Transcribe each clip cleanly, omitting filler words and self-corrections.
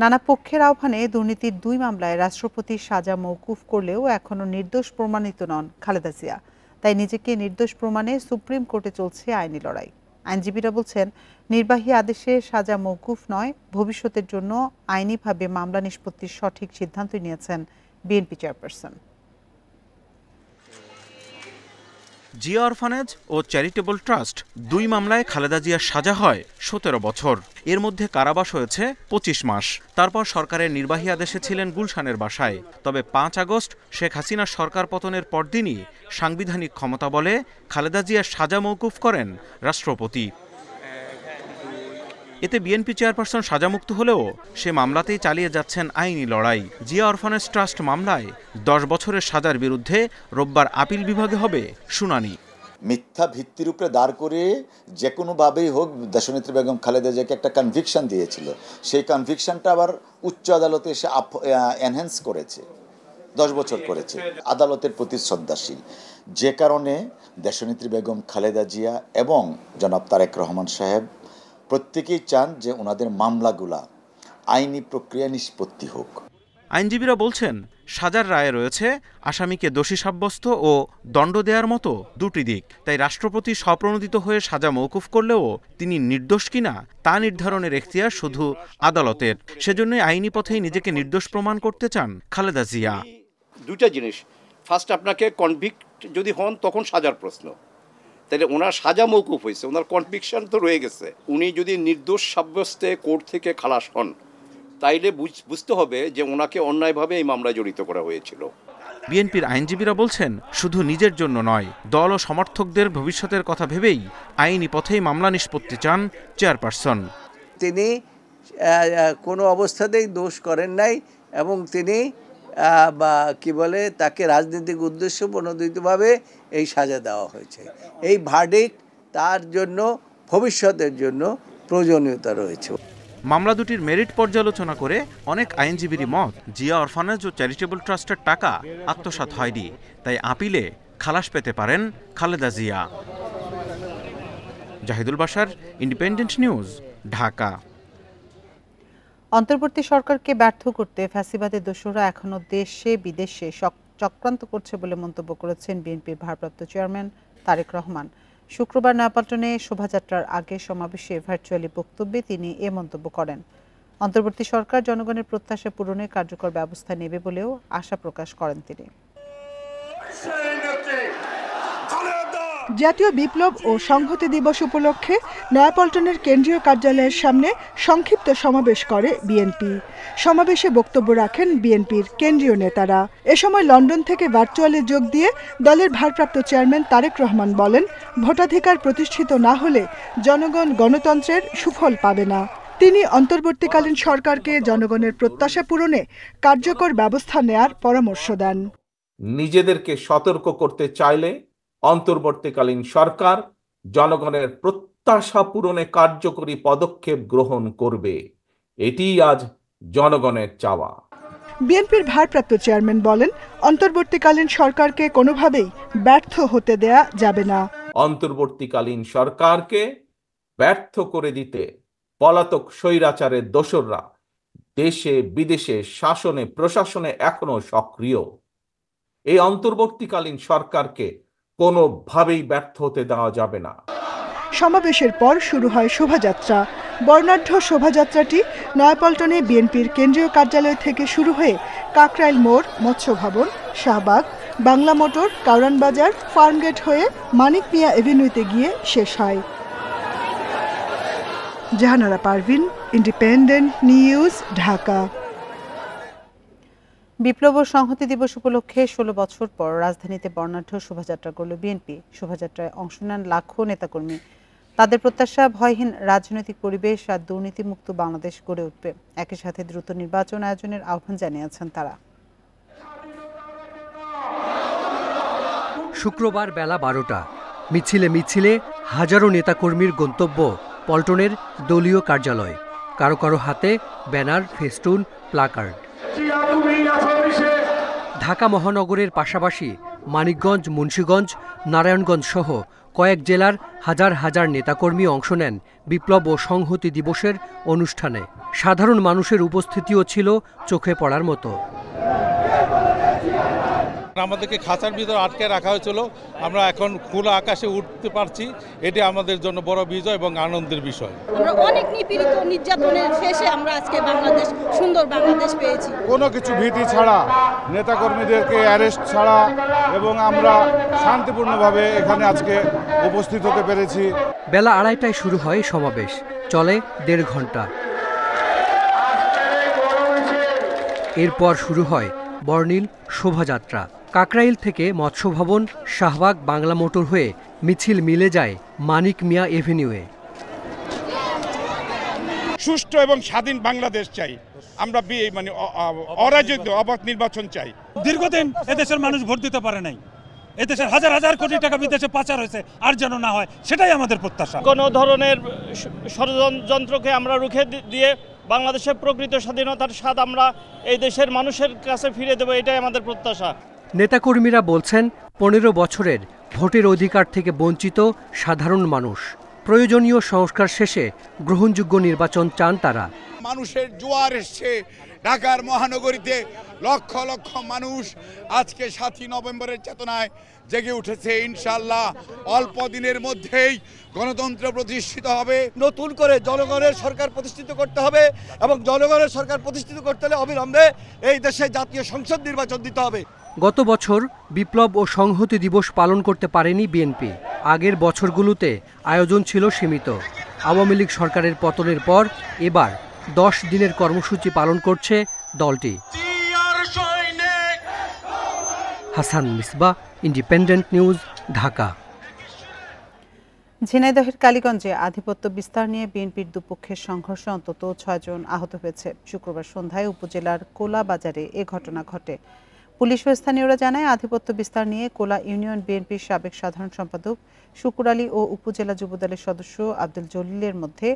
নানা পক্ষের আহ্বানে দুর্নীতির 2 মামলায় রাষ্ট্রপতির সাজা মওকুফ করলেও এখনো নির্দোষ প্রমাণিত নন খালেদা জিয়া। তাই নিজেকে নির্দোষ প্রমাণে সুপ্রিম কোর্টে চলছে আইনি লড়াই। আইনজীবীরা বলছেন, নির্বাহী আদেশে সাজা মওকুফ নয়, ভবিষ্যতের জন্য আইনিভাবে মামলা নিষ্পত্তির সঠিক সিদ্ধান্ত নিয়েছেন বিএনপি চেয়ারপারসন। জিয়া অরফানেজ ও চ্যারিটেবল ট্রাস্ট 2 মামলায় খালেদা জিয়ার সাজা হয় 17 বছর। এর মধ্যে কারাবাস হয়েছে 25 মাস। তারপর সরকারের নির্বাহী আদেশে ছিলেন গুলশানের বাসায়। তবে 5 আগস্ট শেখ হাসিনার সরকার পতনের পরদিনই সাংবিধানিক ক্ষমতা বলে খালেদা জিয়ার সাজা মওকুফ করেন রাষ্ট্রপতি। এতে বিএনপি চেয়ারপারসন সাজামুক্ত হলেও সে মামলাতেই চালিয়ে যাচ্ছেন আইনি লড়াই। জিয়া অরফানেজ ট্রাস্ট মামলায় 10 বছরের সাজার বিরুদ্ধে রোববার আপিল বিভাগে হবে শুনানি। মিথ্যা ভিত্তির উপরে দাঁড় করে যে কোনোভাবেই হোক দেশনেত্রী বেগম খালেদা জিয়াকে একটা কনভিকশন দিয়েছিল, সেই কনভিকশনটা আবার উচ্চ আদালতে এসে এনহ্যান্স করেছে, 10 বছর করেছে। আদালতের প্রতি শ্রদ্ধাশীল, যে কারণে দেশনেত্রী বেগম খালেদা জিয়া এবং জনাব তারেক রহমান সাহেব প্রত্যেকেই চান যে ওনাদের মামলাগুলা আইনি প্রক্রিয়া নিষ্পত্তি হোক। আইনজীবীরা বলছেন, সাজার রায়ে রয়েছে আসামিকে দোষী সাব্যস্ত ও দণ্ড দেওয়ার মতো 2টি দিক। তাই রাষ্ট্রপতি স্বপ্রণোদিত হয়ে সাজা মওকুফ করলেও তিনি নির্দোষ কিনা তা নির্ধারণের এখতিয়ার শুধু আদালতের। সেজন্যই আইনি পথেই নিজেকে নির্দোষ প্রমাণ করতে চান খালেদা জিয়া। 2টা জিনিস, ফার্স্ট আপনাকে কনভিক্ট যদি হন তখন সাজার প্রশ্ন, তাহলে ওনার সাজা মওকুফ হয়েছে, ওনার কনভিকশন তো রয়ে গেছে। উনি যদি নির্দোষ সাব্যস্তে কোর্ট থেকে খালাস হন, তাইলে বুঝতে হবে যে ওনাকে অন্যায়ভাবে এই মামলায় জড়িত করা হয়েছিল। বিএনপির আইনজীবীরা বলছেন, শুধু নিজের জন্য নয়, দল ও সমর্থকদের ভবিষ্যতের কথা ভেবেই আইনি পথেই মামলা নিষ্পত্তি চান চেয়ারপারসন। তিনি কোনো অবস্থাতেই দোষ করেন নাই এবং তিনি তাকে রাজনৈতিক উদ্দেশ্য প্রণোদিতভাবে এই সাজা দেওয়া হয়েছে। এই ভার্ডিক্ট তার জন্য ভবিষ্যতের জন্য প্রয়োজনীয়তা রয়েছে। মামলা দুটির মেরিট পর্যালোচনা করে অনেক আইনজীবীরই মত, জিয়া অরফানেজ ও চ্যারিটেবল ট্রাস্টের টাকা আত্মসাৎ হয়নি। তাই আপিলে খালাস পেতে পারেন খালেদা জিয়া। Zahidul Bashar, Independent News, Dhaka. অন্তর্বর্তী সরকারকে ব্যর্থ করতে ফ্যাসিবাদের দোসররা এখনো দেশে বিদেশে চক্রান্ত করছে বলে মন্তব্য করেছেন বিএনপির ভারপ্রাপ্ত চেয়ারম্যান তারেক রহমান। শুক্রবার নয়াপল্টনে শোভাযাত্রার আগে সমাবেশে ভার্চুয়ালি বক্তব্যে তিনি এ মন্তব্য করেন। অন্তর্বর্তী সরকার জনগণের প্রত্যাশা পূরণে কার্যকর ব্যবস্থা নেবে বলেও আশা প্রকাশ করেন তিনি। জাতীয় বিপ্লব ও সংহতি দিবস উপলক্ষে নয়াপল্টনের কেন্দ্রীয় কার্যালয়ের সামনে সংক্ষিপ্ত সমাবেশ করে বিএনপি। সমাবেশে বক্তব্য রাখেন বিএনপির কেন্দ্রীয় নেতারা। এ সময় লন্ডন থেকে ভার্চুয়ালি যোগ দিয়ে দলের ভারপ্রাপ্ত চেয়ারম্যান তারেক রহমান বলেন, ভোটাধিকার প্রতিষ্ঠিত না হলে জনগণ গণতন্ত্রের সুফল পাবে না। তিনি অন্তর্বর্তীকালীন সরকারকে জনগণের প্রত্যাশা পূরণে কার্যকর ব্যবস্থা নেয়ার পরামর্শ দেন। নিজেদেরকে সতর্ক করতে চাইলে অন্তর্বর্তীকালীন সরকার জনগণের প্রত্যাশা পূরণে কার্যকরী পদক্ষেপ গ্রহণ করবে, এটিই আজ জনগণের চাওয়া। বিএনপির ভারপ্রাপ্ত চেয়ারম্যান বলেন, অন্তর্বর্তীকালীন সরকারকে কোনোভাবেই ব্যর্থ হতে দেয়া যাবে না। অন্তর্বর্তীকালীন সরকারকে ব্যর্থ করে দিতে পলাতক স্বৈরাচারের দোসররা দেশে বিদেশে শাসনে প্রশাসনে এখনো সক্রিয়। এই অন্তর্বর্তীকালীন সরকারকে কোনোভাবেই ব্যর্থ হতে দেওয়া যাবে না। সমাবেশের পর শুরু হয় শোভাযাত্রা। বর্ণাঢ্য শোভাযাত্রাটি নয়াপল্টনে বিএনপির কেন্দ্রীয় কার্যালয় থেকে শুরু হয়ে কাকরাইল মোড়, মৎস্য ভবন, শাহবাগ, বাংলা মোটর, কাউরান বাজার, ফার্মগেট হয়ে মানিক মিয়া এভিনিউতে গিয়ে শেষ হয়। Jahanara Parvin, Independent News, Dhaka. বিপ্লব ও সংহতি দিবস উপলক্ষে 16 বছর পর রাজধানীতে বর্ণাঢ্য শোভাযাত্রা করল বিএনপি। শোভাযাত্রায় অংশ নেন লাখো নেতাকর্মী। তাদের প্রত্যাশা, ভয়হীন রাজনৈতিক পরিবেশ আর দুর্নীতিমুক্ত বাংলাদেশ গড়ে উঠবে। একই সাথে দ্রুত নির্বাচন আয়োজনের আহ্বান জানিয়েছেন তারা। শুক্রবার বেলা 12টা মিছিলে হাজারো নেতাকর্মীর গন্তব্য পল্টনের দলীয় কার্যালয়। কারো কারো হাতে ব্যানার, ফেস্টুন, প্লাকার্ড। ঢাকা মহানগরের পাশাপাশি মানিকগঞ্জ, মুন্সিগঞ্জ, নারায়ণগঞ্জ সহ কয়েক জেলার হাজার হাজার নেতাকর্মী অংশ নেন বিপ্লব ও সংহতি দিবসের অনুষ্ঠানে। সাধারণ মানুষের উপস্থিতিও ছিল চোখে পড়ার মতো। আমাদেরকে খাঁচার ভিতর আটকে রাখা হয়েছিল, আমরা এখন খোলা আকাশে উঠতে পারছি, এটি আমাদের জন্য বড় বিজয় এবং আনন্দের বিষয়। আমরা অনেক নিপীড়িত নির্যাতনের শেষে আমরা আজকে বাংলাদেশ, সুন্দর বাংলাদেশ পেয়েছি। কোনো কিছু ভীতি ছাড়া, নেতাকর্মীদেরকে অ্যারেস্ট ছাড়া, এবং আমরা শান্তিপূর্ণভাবে এখানে আজকে উপস্থিত হতে পেরেছি। বেলা 2:30টায় শুরু হয় সমাবেশ, চলে 1.5 ঘন্টা। এরপর শুরু হয় বর্ণিল শোভাযাত্রা। কাকরাইল থেকে মৎস্য ভবন, শাহবাগ, বাংলা মোটর হয়ে মিছিল মিলে যায় মানিক মিয়া এভিনিউয়ে। সুষ্ঠু এবং স্বাধীন বাংলাদেশ চাই আমরা, মানে অরাজক অবাধ নির্বাচন চাই। দীর্ঘদিন এদেশের মানুষ ভোট দিতে পারে নাই, এদেশের হাজার হাজার কোটি টাকা বিদেশে পাচার হয়েছে, আর যেন না হয় সেটাই আমাদের প্রত্যাশা। কোনো ধরনের ষড়যন্ত্রকে আমরা রুখে দিয়ে বাংলাদেশের প্রকৃত স্বাধীনতার স্বাদ আমরা এই দেশের মানুষের কাছে ফিরে দেব, এটাই আমাদের প্রত্যাশা। নেতাকর্মীরা বলছেন 15 বছরের ভোটের অধিকার থেকে বঞ্চিত সাধারণ মানুষ। প্রয়োজনীয় সংস্কার শেষে গ্রহণযোগ্য নির্বাচন চান তারা। মানুষের জোয়ার এসছে ঢাকার মহানগরীতে, লক্ষ লক্ষ মানুষ আজকে 7ই নভেম্বরের চেতনায় জেগে উঠেছে। ইনশাআল্লাহ অল্প দিনের মধ্যেই গণতন্ত্র প্রতিষ্ঠিত হবে। নতুন করে জনগণের সরকার প্রতিষ্ঠিত করতে হবে, এবং জনগণের সরকার প্রতিষ্ঠিত করতে হলে অবিলম্বে এই দেশে জাতীয় সংসদ নির্বাচন দিতে হবে। গত বছর বিপ্লব ও সংহতি দিবস পালন করতে পারেনি বিএনপি। আগের বছরগুলোতে আয়োজন ছিল সীমিত। আওয়ামী লীগ সরকারের পতনের পর এবার 10 দিনের কর্মসূচি পালন করছে দলটি। Hasan Misbah, independent News, Dhaka. ঝিনাইদহের কালীগঞ্জে আধিপত্য বিস্তার নিয়ে বিএনপির দুপক্ষের সংঘর্ষে অন্তত 6 জন আহত হয়েছে। শুক্রবার সন্ধ্যায় উপজেলার কোলা বাজারে এ ঘটনা ঘটে। পুলিশ ও স্থানীয়রা জানায়, আধিপত্য বিস্তার নিয়ে কোলা ইউনিয়ন বিএনপির সাবেক সাধারণ সম্পাদক শুকুর আলী ও উপজেলা যুবদলের সদস্য আব্দুল জলিলের মধ্যে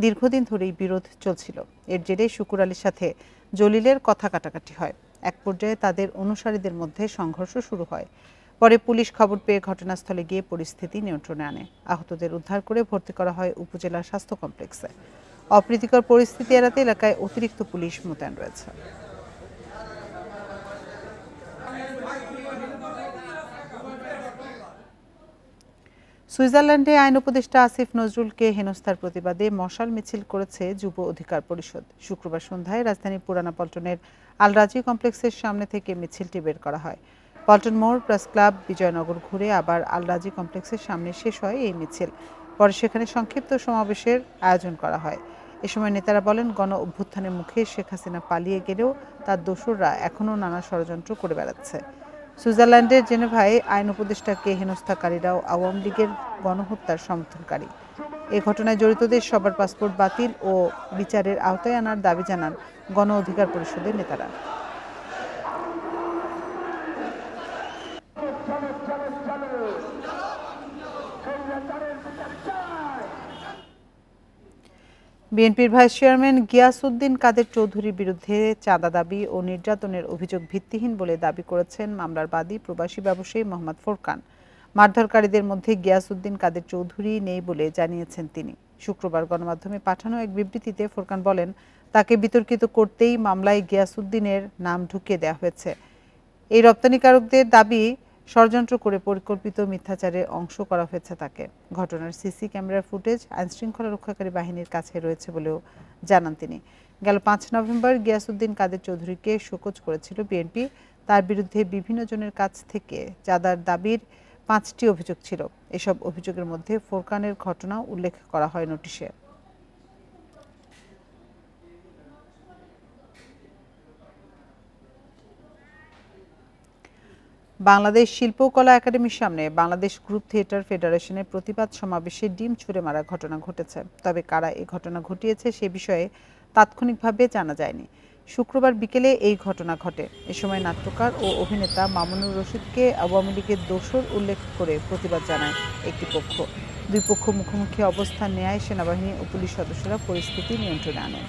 দীর্ঘদিন ধরেই বিরোধ চলছিল। এর জেরে শুকুর আলীর সাথে জলিলের কথা কাটাকাটি হয়। এক পর্যায়ে তাদের অনুসারীদের মধ্যে সংঘর্ষ শুরু হয়। পরে পুলিশ খবর পেয়ে ঘটনাস্থলে গিয়ে পরিস্থিতি নিয়ন্ত্রণে আনে। আহতদের উদ্ধার করে ভর্তি করা হয় উপজেলা স্বাস্থ্য কমপ্লেক্সে। অপ্রীতিকর পরিস্থিতি এড়াতে এলাকায় অতিরিক্ত পুলিশ মোতায়েন রয়েছে। সুইজারল্যান্ডে আইন উপদেষ্টা আসিফ নজরুলকে হেনস্থার প্রতিবাদে মশাল মিছিল করেছে যুব অধিকার পরিষদ। শুক্রবার সন্ধ্যায় রাজধানীর পুরানা পল্টনের আল রাজি কমপ্লেক্সের সামনে থেকে মিছিলটি বের করা হয়। পল্টন মোড়, প্রেস ক্লাব, বিজয়নগর ঘুরে আবার আল রাজি কমপ্লেক্সের সামনে শেষ হয় এই মিছিল। পরে সেখানে সংক্ষিপ্ত সমাবেশের আয়োজন করা হয়। এ সময় নেতারা বলেন, গণ অভ্যুত্থানের মুখে শেখ হাসিনা পালিয়ে গেলেও তার দোসররা এখনও নানা ষড়যন্ত্র করে বেড়াচ্ছে। সুইজারল্যান্ডের জেনেভায় আইন উপদেষ্টাকে হেনস্থাকারীরাও আওয়ামী লীগের গণহত্যার সমর্থনকারী। এই ঘটনায় জড়িতদের সবার পাসপোর্ট বাতিল ও বিচারের আওতায় আনার দাবি জানান গণ অধিকার পরিষদের নেতারা। বিএনপির ভাইস চেয়ারম্যান গিয়াসউদ্দিন কাদের চৌধুরীর বিরুদ্ধে চাঁদা দাবি ও নির্যাতনের অভিযোগ ভিত্তিহীন বলে দাবি করেছেন মামলার বাদী প্রবাসী ব্যবসায়ী মোহাম্মদ ফোরকান। মারধরকারীদের মধ্যে গিয়াসউদ্দিন কাদের চৌধুরী নেই বলে জানিয়েছেন তিনি। শুক্রবার গণমাধ্যমে পাঠানো এক বিবৃতিতে ফোরকান বলেন, তাকে বিতর্কিত করতেই মামলায় গিয়াসউদ্দিনের নাম ঢুকিয়ে দেওয়া হয়েছে। এই রপ্তানিকারকদের দাবি ষড়যন্ত্র করে পরিকল্পিত মিথ্যাচারের অংশ করা হয়েছে তাকে। ঘটনার সিসি ক্যামেরার ফুটেজ আইনশৃঙ্খলা রক্ষাকারী বাহিনীর কাছে রয়েছে বলেও জানান তিনি। গেল 5 নভেম্বর গিয়াসউদ্দিন কাদের চৌধুরীকে শোকজ করেছিল বিএনপি। তার বিরুদ্ধে বিভিন্ন জনের কাছ থেকে চাঁদার দাবির 5টি অভিযোগ ছিল। এসব অভিযোগের মধ্যে ফোরকানের ঘটনাও উল্লেখ করা হয় নোটিশে। বাংলাদেশ শিল্পকলা একাডেমির সামনে বাংলাদেশ গ্রুপ থিয়েটার ফেডারেশনের প্রতিবাদ সমাবেশে ডিম ছুঁড়ে মারা ঘটনা ঘটেছে। তবে কারা এই ঘটনা ঘটিয়েছে সে বিষয়ে তাৎক্ষণিকভাবে জানা যায়নি। শুক্রবার বিকেলে এই ঘটনা ঘটে। এ সময় নাট্যকার ও অভিনেতা মামুনুর রশিদকে আওয়ামী লীগের দোসর উল্লেখ করে প্রতিবাদ জানায় একটি পক্ষ। দুই পক্ষ মুখোমুখি অবস্থান নেয় সেনাবাহিনী ও পুলিশ সদস্যরা পরিস্থিতি নিয়ন্ত্রণে আনেন।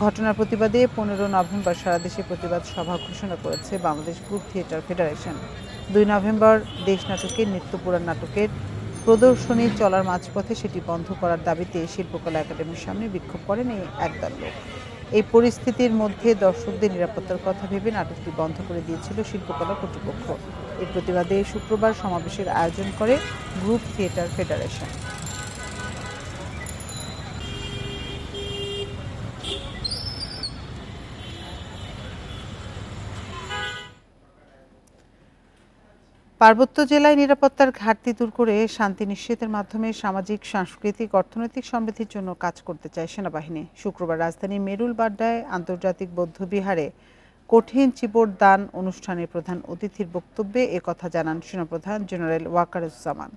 ঘটনার প্রতিবাদে 15 নভেম্বর সারা দেশে প্রতিবাদ সভা ঘোষণা করেছে Bangladesh group theatre federation. 2 November দেশ নাটকের নিত্যপুরাণ নাটকের প্রদর্শনী চলার মাঝপথে সেটি বন্ধ করার দাবিতে শিল্পকলা একাডেমির সামনে বিক্ষোভ করেন এই একদল লোক। এই পরিস্থিতির মধ্যে দর্শকদের নিরাপত্তার কথা ভেবে নাটকটি বন্ধ করে দিয়েছিল শিল্পকলা কর্তৃপক্ষ। এর প্রতিবাদে শুক্রবার সমাবেশের আয়োজন করে গ্রুপ থিয়েটার ফেডারেশন। পার্বত্য জেলায় নিরাপত্তার ঘাটতি দূর করে শান্তি নিশ্চিতের মাধ্যমে সামাজিক, সাংস্কৃতিক, অর্থনৈতিক সমৃদ্ধির জন্য কাজ করতে চায় সেনাবাহিনী। শুক্রবার রাজধানীর মেরুল বাড্ডায় আন্তর্জাতিক বৌদ্ধবিহারে কঠিন চিবোড় দান অনুষ্ঠানের প্রধান অতিথির বক্তব্যে একথা জানান সেনাপ্রধান জেনারেল ওয়াকারুজ্জামান।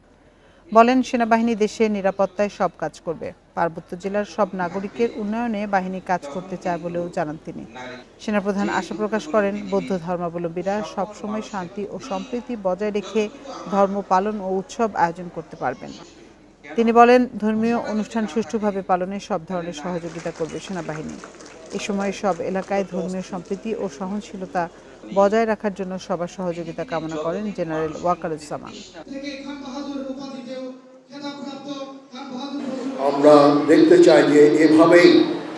বলেন, সেনাবাহিনী দেশের নিরাপত্তায় সব কাজ করবে। পার্বত্য জেলার সব নাগরিকের উন্নয়নে বাহিনী কাজ করতে চায় বলেও জানান তিনি। সেনাপ্রধান আশা প্রকাশ করেন, বৌদ্ধ ধর্মাবলম্বীরা সবসময় শান্তি ও সম্প্রীতি বজায় রেখে ধর্ম পালন ও উৎসব আয়োজন করতে পারবেন। তিনি বলেন, ধর্মীয় অনুষ্ঠান সুষ্ঠুভাবে পালনে সব ধরনের সহযোগিতা করবে সেনাবাহিনী। এ সময় সব এলাকায় ধর্মীয় সম্প্রীতি ও সহনশীলতা বজায় রাখার জন্য সবার সহযোগিতা কামনা করেন জেনারেল ওয়াকারুজ্জামান। আমরা দেখতে চাই যে এভাবেই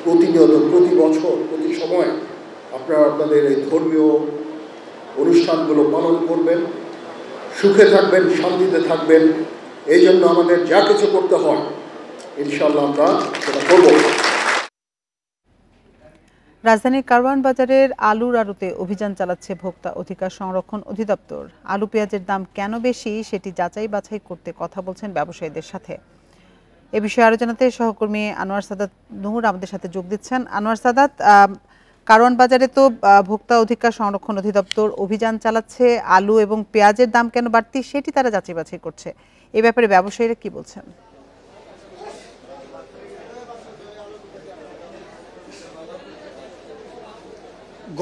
প্রতিনিয়ত, প্রতি বছর, প্রতি সময় আপনারা আপনাদের এই ধর্মীয় অনুষ্ঠানগুলো পালন করবেন, সুখে থাকবেন, শান্তিতে থাকবেন। এই জন্য আমাদের যা কিছু করতে হয় ইনশাআল্লাহ আমরা সেটা করব। রাজধানীর কারওয়ান বাজারের আলুর আড়তে অভিযান চালাচ্ছে ভোক্তা অধিকার সংরক্ষণ অধিদপ্তর। আলু পেঁয়াজের দাম কেন বেশি সেটি যাচাই বাছাই করতে কথা বলছেন ব্যবসায়ীদের সাথে। এ বিষয়ে আরো জানাতে সহকর্মী আনোয়ার সাদাত নূর আমাদের সাথে যোগ দিচ্ছেন। আনোয়ার সাদাত, কারওয়ান বাজারে তো ভোক্তা অধিকার সংরক্ষণ অধিদপ্তর অভিযান চালাচ্ছে, আলু এবং পেঁয়াজের দাম কেন বাড়তি সেটি তারা যাচাই বাছাই করছে। এই ব্যাপারে ব্যবসায়ীরা কি বলছেন?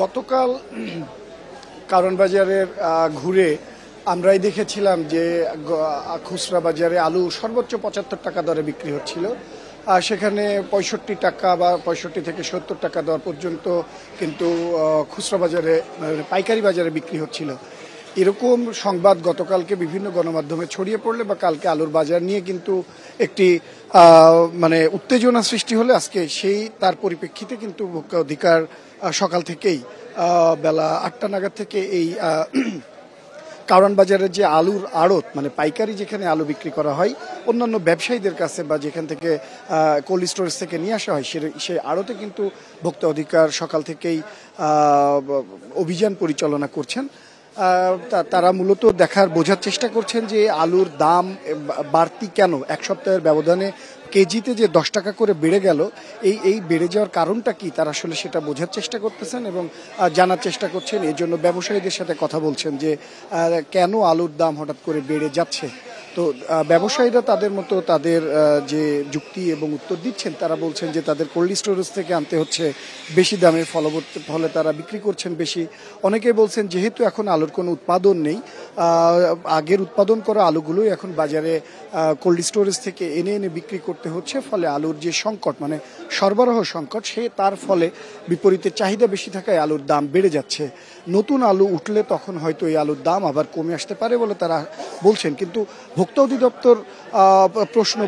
গতকাল কারওয়ান বাজারের ঘুরে আমরাই দেখেছিলাম যে খুচরা বাজারে আলু সর্বোচ্চ ৭৫ টাকা দরে বিক্রি হচ্ছিল। সেখানে ৬৫ টাকা বা ৬৫ থেকে ৭০ টাকা দর পর্যন্ত কিন্তু খুচরা বাজারে, পাইকারি বাজারে বিক্রি হচ্ছিল। এরকম সংবাদ গতকালকে বিভিন্ন গণমাধ্যমে ছড়িয়ে পড়লে বা কালকে আলুর বাজার নিয়ে কিন্তু একটি উত্তেজনা সৃষ্টি হলে আজকে সেই তার পরিপ্রেক্ষিতে কিন্তু ভোক্তা অধিকার সকাল থেকেই বেলা ৮টা নাগাদ থেকে এই কারওয়ান বাজারের যে আলুর আড়ত, পাইকারি যেখানে আলু বিক্রি করা হয় অন্যান্য ব্যবসায়ীদের কাছে বা যেখান থেকে কোল্ড স্টোরেজ থেকে নিয়ে আসা হয় সেই আড়তে কিন্তু ভোক্তা অধিকার সকাল থেকেই অভিযান পরিচালনা করছেন। তারা মূলত বোঝার চেষ্টা করছেন যে আলুর দাম বাড়তি কেন, এক সপ্তাহের ব্যবধানে কেজিতে যে 10 টাকা করে বেড়ে গেল, এই বেড়ে যাওয়ার কারণটা কি তারা আসলে সেটা বোঝার চেষ্টা করতেছেন এবং জানার চেষ্টা করছেন। এই জন্য ব্যবসায়ীদের সাথে কথা বলছেন যে কেন আলুর দাম হঠাৎ করে বেড়ে যাচ্ছে। তো ব্যবসায়ীরা তাদের মতো তাদের যে যুক্তি এবং উত্তর দিচ্ছেন, তারা বলছেন যে তাদের কোল্ড স্টোরেজ থেকে আনতে হচ্ছে বেশি দামে, ফলে তারা বিক্রি করছেন বেশি। অনেকে বলছেন যেহেতু এখন আলুর কোনো উৎপাদন নেই, আগের উৎপাদন করা আলুগুলোই এখন বাজারে কোল্ড স্টোরেজ থেকে এনে এনে বিক্রি করতে হচ্ছে, ফলে আলুর যে সংকট, সরবরাহ সংকট, তার ফলে বিপরীতে চাহিদা বেশি থাকায় আলুর দাম বেড়ে যাচ্ছে। নতুন আলু উঠলে তখন হয়তো এই আলুর দাম আবার কমে আসতে পারে বলে তারা বলছেন। কিন্তু ভোক্তা অধিদপ্তর প্রশ্ন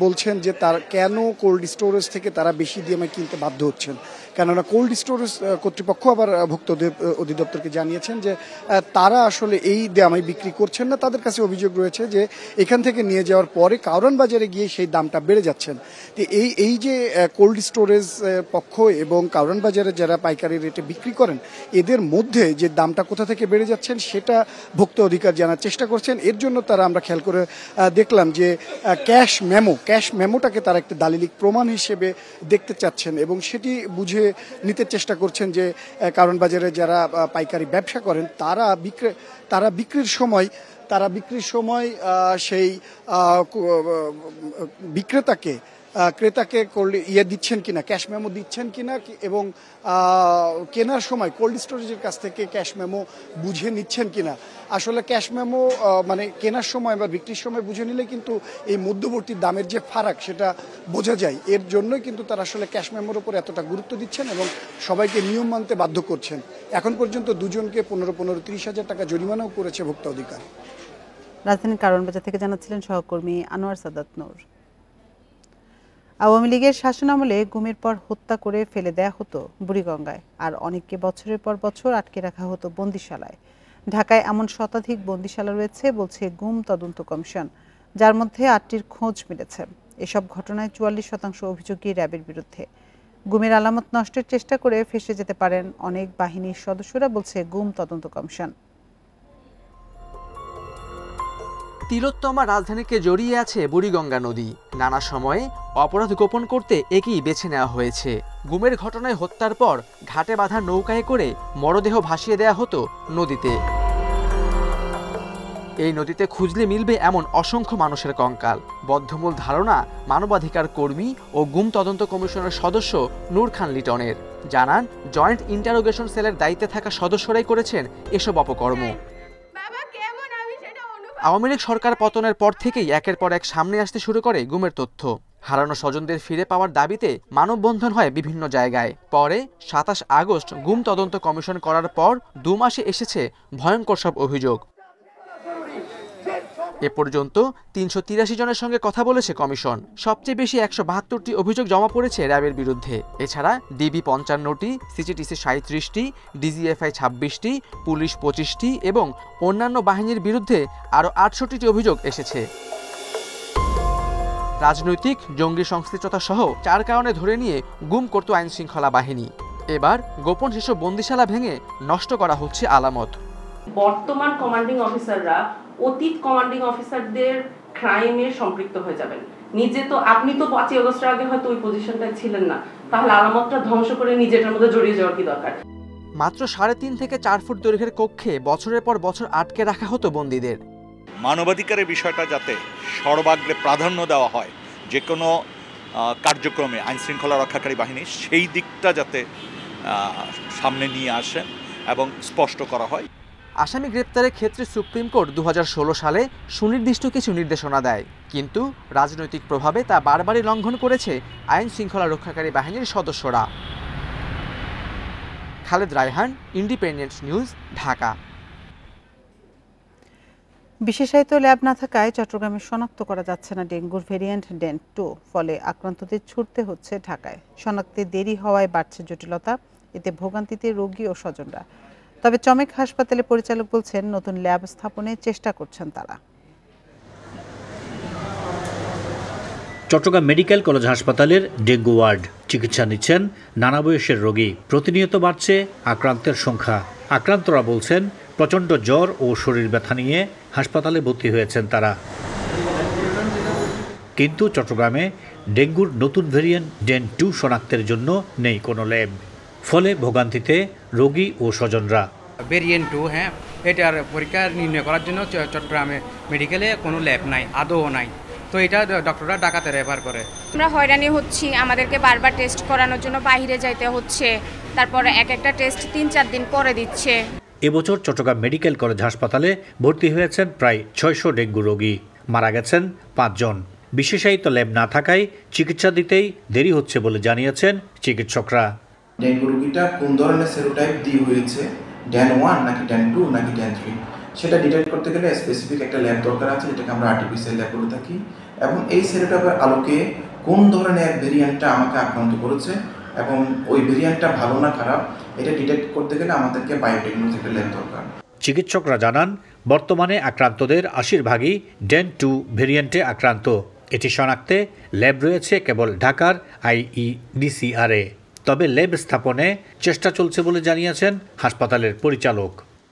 বলছেন যে তার কেন কোল্ড স্টোরেজ থেকে তারা বেশি দামে কিনতে বাধ্য হচ্ছেন, কেননা কোল্ড স্টোরেজ কর্তৃপক্ষ আবার ভোক্তা অধিদপ্তরকে জানিয়েছেন যে তারা আসলে এই দামে বিক্রি করছেন না। তাদের কাছে অভিযোগ রয়েছে যে এখান থেকে নিয়ে যাওয়ার পরে কারওয়ান বাজারে গিয়ে সেই দামটা বেড়ে যাচ্ছেন। তো এই যে কোল্ড স্টোরেজ পক্ষ এবং কারওয়ান বাজারে যারা পাইকারি রেটে বিক্রি করেন, এদের মধ্যে যে দামটা কোথা থেকে বেড়ে যাচ্ছেন সেটা ভোক্তা অধিকার জানার চেষ্টা করছেন। এর জন্য তারা, আমরা খেয়াল করে দেখলাম যে ক্যাশ মেমোটাকে তারা একটা দালিলিক প্রমাণ হিসেবে দেখতে চাচ্ছেন এবং সেটি বুঝে নিতে চেষ্টা করছেন যে কারওয়ান বাজারে যারা পাইকারি ব্যবসা করেন তারা বিক্রির সময় সেই ক্রেতাকে দিচ্ছেন কিনা, ক্যাশ মেমো দিচ্ছেন কিনা, এবং কেনার সময় কোল্ড স্টোরেজের কাছ থেকে ক্যাশ মেমো বুঝে নিচ্ছেন কিনা। আসলে ক্যাশ মেমো কেনার সময় বা বিক্রির সময় বুঝে নিলে কিন্তু এই মধ্যবর্তী দামের যে ফারাক সেটা বোঝা যায়। এর জন্যই কিন্তু তারা আসলে ক্যাশ মেমোর উপর এতটা গুরুত্ব দিচ্ছেন এবং সবাইকে নিয়ম মানতে বাধ্য করছেন। এখন পর্যন্ত দুজনকে 15-30 হাজার টাকা জরিমানাও করেছে ভোক্তা অধিকার। রাজধানীর কারওয়ানবাজার থেকে জানাচ্ছিলেন সহকর্মী আনোয়ার সাদাত নূর। আওয়ামী লীগের শাসনামলে গুমের পর হত্যা করে ফেলে দেয়া হতো বুড়িগঙ্গায়, আর অনেককে বছরের পর বছর আটকে রাখা হতো বন্দিশালায়। ঢাকায় এমন শতাধিক বন্দিশালা রয়েছে বলছে গুম তদন্ত কমিশন, যার মধ্যে ৮টির খোঁজ মিলেছে। এসব ঘটনায় ৪৪% অভিযোগই র্যাবের বিরুদ্ধে। গুমের আলামত নষ্টের চেষ্টা করে ফেঁসে যেতে পারেন অনেক বাহিনীর সদস্যরা বলছে গুম তদন্ত কমিশন। তিলোত্তমা রাজধানীকে জড়িয়ে আছে বুড়িগঙ্গা নদী। নানা সময়ে অপরাধ গোপন করতে একেই বেছে নেওয়া হয়েছে। গুমের ঘটনায় হত্যার পর ঘাটে বাঁধা নৌকায় করে মরদেহ ভাসিয়ে দেয়া হতো নদীতে। এই নদীতে খুঁজলে মিলবে এমন অসংখ্য মানুষের কঙ্কাল। বদ্ধমূল ধারণা মানবাধিকার কর্মী ও গুম তদন্ত কমিশনের সদস্য নূর খান লিটনের। জানান, জয়েন্ট ইন্টারোগেশন সেলের দায়িত্বে থাকা সদস্যরাই করেছেন এসব অপকর্ম। আওয়ামী লীগ সরকার পতনের পর থেকেই একের পর এক সামনে আসতে শুরু করে গুমের তথ্য। হারানো স্বজনদের ফিরে পাওয়ার দাবিতে মানববন্ধন হয় বিভিন্ন জায়গায়। পরে ২৭ আগস্ট গুম তদন্ত কমিশন করার পর ২ মাসে এসেছে ভয়ঙ্কর সব অভিযোগ। এ পর্যন্ত ৩৮৩ জনের সঙ্গে কথা বলেছে কমিশন। সবচেয়ে বেশি ১৭২টি অভিযোগ জমা পড়েছে র্যাবের বিরুদ্ধে। এছাড়া ডিবি ৫৫টি, সিটিটিসি ৩৭টি, ডিজিএফআই ২৬টি, পুলিশ ২৫টি এবং অন্যান্য বাহিনীর বিরুদ্ধে আরও ৬৮টি অভিযোগ এসেছে। রাজনৈতিক, জঙ্গি সংশ্লিষ্টতা সহ ৪ কারণে ধরে নিয়ে গুম করত আইনশৃঙ্খলা বাহিনী। এবার গোপন সেসব বন্দিশালা ভেঙে নষ্ট করা হচ্ছে আলামত। বর্তমান কমান্ডিং অফিসাররা অতীত কমান্ডিং অফিসারদের ক্রাইমে সম্পৃক্ত হয়ে যাবেন। আপনি তো ৫ই আগস্টের আগে হয়তো ওই পজিশনটায় ছিলেন না, তাহলে আলামতটা ধ্বংস করে নিজেটার মধ্যে জড়িয়ে যাওয়ার কি দরকার? মাত্র ৩.৫ থেকে ৪ ফুট দৈর্ঘ্যের কক্ষে বছরের পর বছর আটকে রাখা হতো বন্দীদের। মানবাধিকারের বিষয়টা যাতে সর্বাগ্রে প্রাধান্য দেওয়া হয় যে কোনো কার্যক্রমে আইনশৃঙ্খলা রক্ষাকারী বাহিনী, সেই দিকটা যাতে সামনে নিয়ে আসেন এবং স্পষ্ট করা হয়। আসামি গ্রেপ্তারের ক্ষেত্রে সুপ্রিম কোর্ট ২০১৬ সালে সুনির্দিষ্ট কিছু নির্দেশনা দেয়, কিন্তু রাজনৈতিক প্রভাবে তা বারবারই লঙ্ঘন করেছে আইন শৃঙ্খলা রক্ষাকারী বাহিনীর সদস্যরা। Khaled Raihan, independent News, Dhaka. বিশেষায়িত ল্যাব না থাকায় চট্টগ্রামে শনাক্ত করা যাচ্ছে না ডেঙ্গুর ভেরিয়েন্ট ডেন্ট 2, ফলে আক্রান্তদের ছুটতে হচ্ছে ঢাকায়। শনাক্তে দেরি হওয়ায় বাড়ছে জটিলতা, এতে ভোগান্তিতে রোগী ও স্বজনরা। তবে চমেক হাসপাতালের পরিচালক বলছেন, নতুন ল্যাব স্থাপনের চেষ্টা করছেন তারা। চট্টগ্রাম মেডিকেল কলেজ হাসপাতালের ডেঙ্গু ওয়ার্ড, চিকিৎসা নিচ্ছেন নানা বয়সের রোগী। প্রতিনিয়ত বাড়ছে আক্রান্তের সংখ্যা। আক্রান্তরা বলছেন, প্রচণ্ড জ্বর ও শরীর ব্যথা নিয়ে হাসপাতালে ভর্তি হয়েছেন তারা। কিন্তু চট্টগ্রামে ডেঙ্গুর নতুন ভেরিয়েন্ট ডেন্ট 2 শনাক্তের জন্য নেই কোনো ল্যাব, ফলে ভোগান্তিতে রোগী ও স্বজনরা। ভেরিয়েন্ট 2, হ্যাঁ, এটার পরীক্ষা নির্ণয় করার জন্য চট্টগ্রামে মেডিকেলে কোনো ল্যাব নাই, আদৌ নাই। তো এটা ডক্টররা ঢাকাতে রেফার করে। আমরা হয়রানি হচ্ছি, আমাদেরকে বারবার টেস্ট করানোর জন্য বাইরে যাইতে হচ্ছে, তারপরে একটা টেস্ট ৩-৪ দিন পরে দিচ্ছে। এবছর চট্টগ্রাম মেডিকেল কলেজ হাসপাতালে ভর্তি হয়েছেন প্রায় ৬০০ ডেঙ্গু রোগী, মারা গেছেন ৫ জন। বিশেষায়িত ল্যাব না থাকায় চিকিৎসা দিতেই দেরি হচ্ছে বলে জানিয়েছেন চিকিৎসকরা। ডেঙ্গু রোগীটা কোন ধরনের সেরোটাইপ দিয়ে হয়েছে, ড্যান 1 নাকি ড্যান 2 নাকি ড্যান 3, সেটা ডিটেক্ট করতে গেলে স্পেসিফিক একটা ল্যাব দরকার আছে, যেটাকে আমরা আরটিপিসিআর ল্যাব বলে থাকি। এবং এই সেরোটাইপের আলোকে কোন ধরনের ভেরিয়েন্টটা আমাকে আক্রান্ত করেছে এবং ওই ভেরিয়েন্টটা ভালো না খারাপ, এটা ডিটেক্ট করতে গেলে আমাদেরকে বায়োটেকনোলজিক্যাল ল্যাব দরকার। চিকিৎসকরা জানান, বর্তমানে আক্রান্তদের ৮০ ভাগই ডেন্ট 2 ভেরিয়েন্টে আক্রান্ত। এটি শনাক্তে ল্যাব রয়েছে কেবল ঢাকার IEDCR-এ। তবে ল্যাব স্থাপনে চেষ্টা চলছে বলে জানিয়েছেন হাসপাতালের পরিচালক।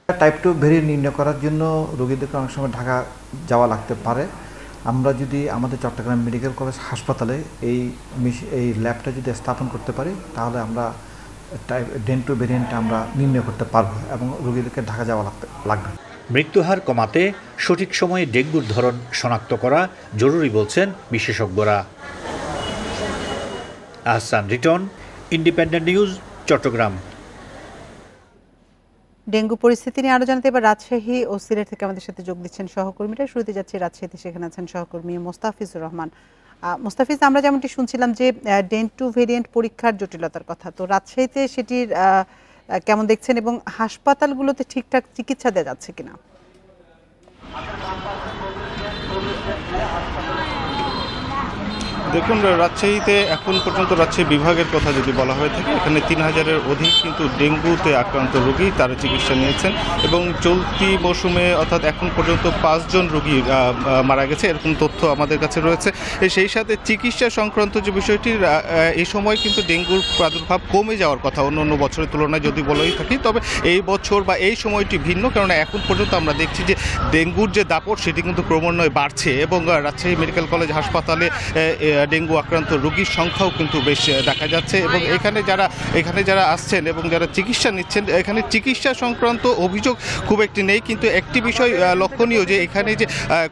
টাইপ 2 ভেরিয়েন্ট নির্ণয় করার জন্য রোগীদেরকে অনেক সময় ঢাকা যাওয়া লাগতে পারে। আমরা যদি আমাদের চট্টগ্রাম মেডিকেল কলেজ হাসপাতালে এই ল্যাবটা যদি স্থাপন করতে পারি, তাহলে আমরা ডেন্ট 2 ভেরিয়েন্টটা আমরা নির্ণয় করতে পারবো এবং রোগীদেরকে ঢাকা যাওয়া লাগবে। মৃত্যুহার কমাতে সঠিক সময়ে ডেঙ্গুর ধরন শনাক্ত করা জরুরি বলছেন বিশেষজ্ঞরা। Ahsan Riton, Independent News, Chittagong. Dengue পরিস্থিতি নিয়ে আরো জানাতে এবার রাজশাহী ও সিলেট থেকে আমাদের সাথে যোগ দিচ্ছেন সহকর্মীরা। শুরুতে যাচ্ছি রাজশাহীতে, সেখানে আছেন সহকর্মী মোস্তাফিজুর রহমান। মোস্তাফিজ, আমরা যেমনটি শুনছিলাম যে ডেন্ট 2 ভেরিয়েন্ট পরীক্ষার জটিলতার কথা, তো রাজশাহীতে সেটির কেমন দেখছেন এবং হাসপাতালগুলোতে ঠিকঠাক চিকিৎসা দেওয়া যাচ্ছে কিনা? দেখুন, রাজশাহীতে এখন পর্যন্ত রাজশাহী বিভাগের কথা যদি বলা হয়ে থাকে, এখানে 3000-এর অধিক কিন্তু ডেঙ্গুতে আক্রান্ত রোগী তারা চিকিৎসা নিয়েছেন এবং চলতি মৌসুমে অর্থাৎ এখন পর্যন্ত 5 জন রোগী মারা গেছে, এরকম তথ্য আমাদের কাছে রয়েছে। সেই সাথে চিকিৎসা সংক্রান্ত যে বিষয়টি, এই সময় কিন্তু ডেঙ্গুর প্রাদুর্ভাব কমে যাওয়ার কথা অন্য অন্য বছরের তুলনায় যদি বলেই থাকি, তবে এই বছর বা এই সময়টি ভিন্ন, কারণ এখন পর্যন্ত আমরা দেখছি যে ডেঙ্গুর যে দাপট সেটি কিন্তু ক্রমান্বয়ে বাড়ছে এবং রাজশাহী মেডিকেল কলেজ হাসপাতালে ডেঙ্গু আক্রান্ত রোগীর সংখ্যাও কিন্তু বেশ দেখা যাচ্ছে এবং এখানে যারা আসছেন এবং যারা চিকিৎসা নিচ্ছেন, এখানে চিকিৎসা সংক্রান্ত অভিযোগ খুব একটি নেই, কিন্তু একটি বিষয় লক্ষণীয় যে এখানে যে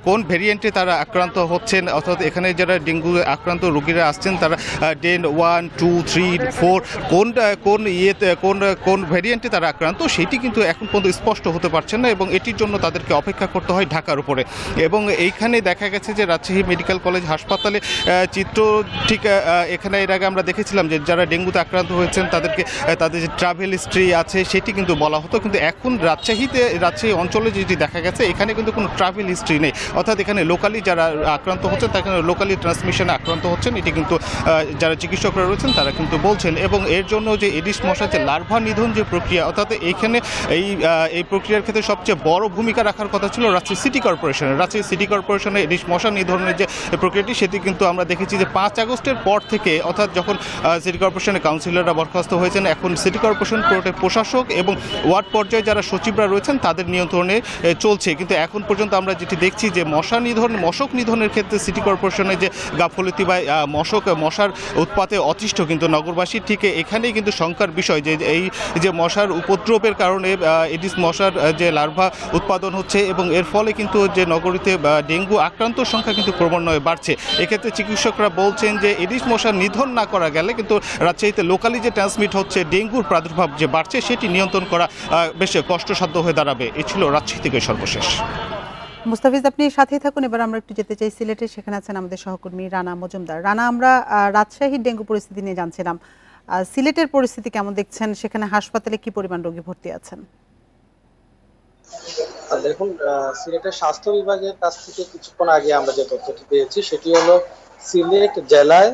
কোন ভেরিয়েন্টে তারা আক্রান্ত হচ্ছেন, অর্থাৎ এখানে যারা ডেঙ্গু আক্রান্ত রোগীরা আসছেন তারা ডেন 1, 2, 3, 4 কোন ভেরিয়েন্টে তারা আক্রান্ত সেটি কিন্তু এখন পর্যন্ত স্পষ্ট হতে পারছেন না এবং এটির জন্য তাদেরকে অপেক্ষা করতে হয় ঢাকার উপরে। এবং এইখানে দেখা গেছে যে রাজশাহী মেডিকেল কলেজ হাসপাতালে চিত্র ঠিক এখানে এর আগে আমরা দেখেছিলাম যে যারা ডেঙ্গুতে আক্রান্ত হয়েছেন তাদের যে ট্রাভেল হিস্ট্রি আছে সেটি কিন্তু বলা হতো, কিন্তু এখন রাজশাহী অঞ্চলে যেটি দেখা গেছে এখানে কিন্তু কোনো ট্রাভেল হিস্ট্রি নেই, অর্থাৎ এখানে লোকালি যারা আক্রান্ত হচ্ছেন তারা লোকালি ট্রান্সমিশনে আক্রান্ত হচ্ছেন, এটি কিন্তু যারা চিকিৎসকরা রয়েছেন তারা কিন্তু বলছেন। এবং এর জন্য যে এডিস মশার যে লার্ভা নিধন যে প্রক্রিয়া, অর্থাৎ এইখানে এই প্রক্রিয়ার ক্ষেত্রে সবচেয়ে বড় ভূমিকা রাখার কথা ছিল রাজশাহী সিটি কর্পোরেশনের। রাজশাহী সিটি কর্পোরেশনের এডিস মশা নিধনের যে প্রক্রিয়াটি সেটি কিন্তু আমরা দেখেছি যে 5 আগস্টের পর থেকে, অর্থাৎ যখন সিটি কর্পোরেশনের কাউন্সিলররা বরখাস্ত হয়েছেন, এখন সিটি কর্পোরেশন কোর্টের প্রশাসক এবং ওয়ার্ড পর্যায়ে যারা সচিবরা রয়েছেন তাদের নিয়ন্ত্রণে চলছে, কিন্তু এখন পর্যন্ত আমরা যেটি দেখছি যে মশক নিধনের ক্ষেত্রে সিটি কর্পোরেশনের যে গাফলতি বা মশার উৎপাতে অতিষ্ঠ কিন্তু নগরবাসী, ঠিক এখানেই কিন্তু শঙ্কার বিষয় যে এই যে মশার উপদ্রবের কারণে এডিস মশার যে লার্ভা উৎপাদন হচ্ছে এবং এর ফলে কিন্তু যে নগরীতে ডেঙ্গু আক্রান্ত সংখ্যা কিন্তু ক্রমান্বয়ে বাড়ছে। এক্ষেত্রে চিকিৎসকরা বলছেন যে এডিস মশার নিধন না করা গেলে কিন্তু রাজশাহীতে লোকালি যে ট্রান্সমিট হচ্ছে ডেঙ্গুর প্রাদুর্ভাব যে বাড়ছে সেটি নিয়ন্ত্রণ করা বেশ কষ্টসাধ্য হয়ে দাঁড়াবে। এ ছিল রাজশাহী থেকে সর্বশেষ। মুস্তাফিজ, আপনি সাথেই থাকুন। এবার আমরা একটু যেতে চাই সিলেটে, সেখানে আছেন আমাদের সহকর্মী রানা মজুমদার। রানা, আমরা রাজশাহীর ডেঙ্গু পরিস্থিতি নিয়ে জানছিলাম, সিলেটের পরিস্থিতি কেমন দেখছেন? সেখানে হাসপাতালে কি পরিমাণ রোগী ভর্তি আছেন? দেখুন, সিলেটের স্বাস্থ্য বিভাগের কাছ থেকে কিছুক্ষণ আগে আমরা যে তথ্যটি পেয়েছি সেটি হলো সিলেট জেলায়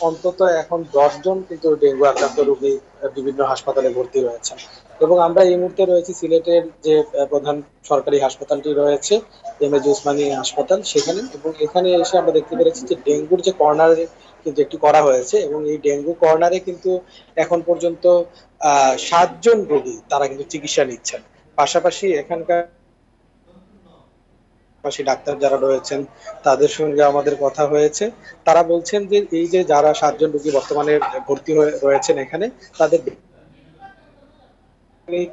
অন্তত এখন 10 জন কিন্তু ডেঙ্গু আক্রান্ত রোগী বিভিন্ন হাসপাতালে ভর্তি রয়েছেন এবং আমরা এই মুহূর্তে রয়েছি সিলেটের যে প্রধান সরকারি হাসপাতালটি রয়েছে এমএজি উসমানী হাসপাতাল সেখানে, এবং এখানে এসে আমরা দেখতে পেরেছি যে ডেঙ্গুর যে কর্নারে কিন্তু একটি করা হয়েছে এবং এই ডেঙ্গু কর্নারে কিন্তু এখন পর্যন্ত 7 জন রোগী তারা কিন্তু চিকিৎসা নিচ্ছেন। পাশাপাশি এখানকার ডাক্তার যারা রয়েছেন তাদের সঙ্গে আমাদের কথা হয়েছে, তারা বলছেন যে এই যে যারা 7 জন রোগী বর্তমানে ভর্তি হয়ে রয়েছেন এখানে, তাদের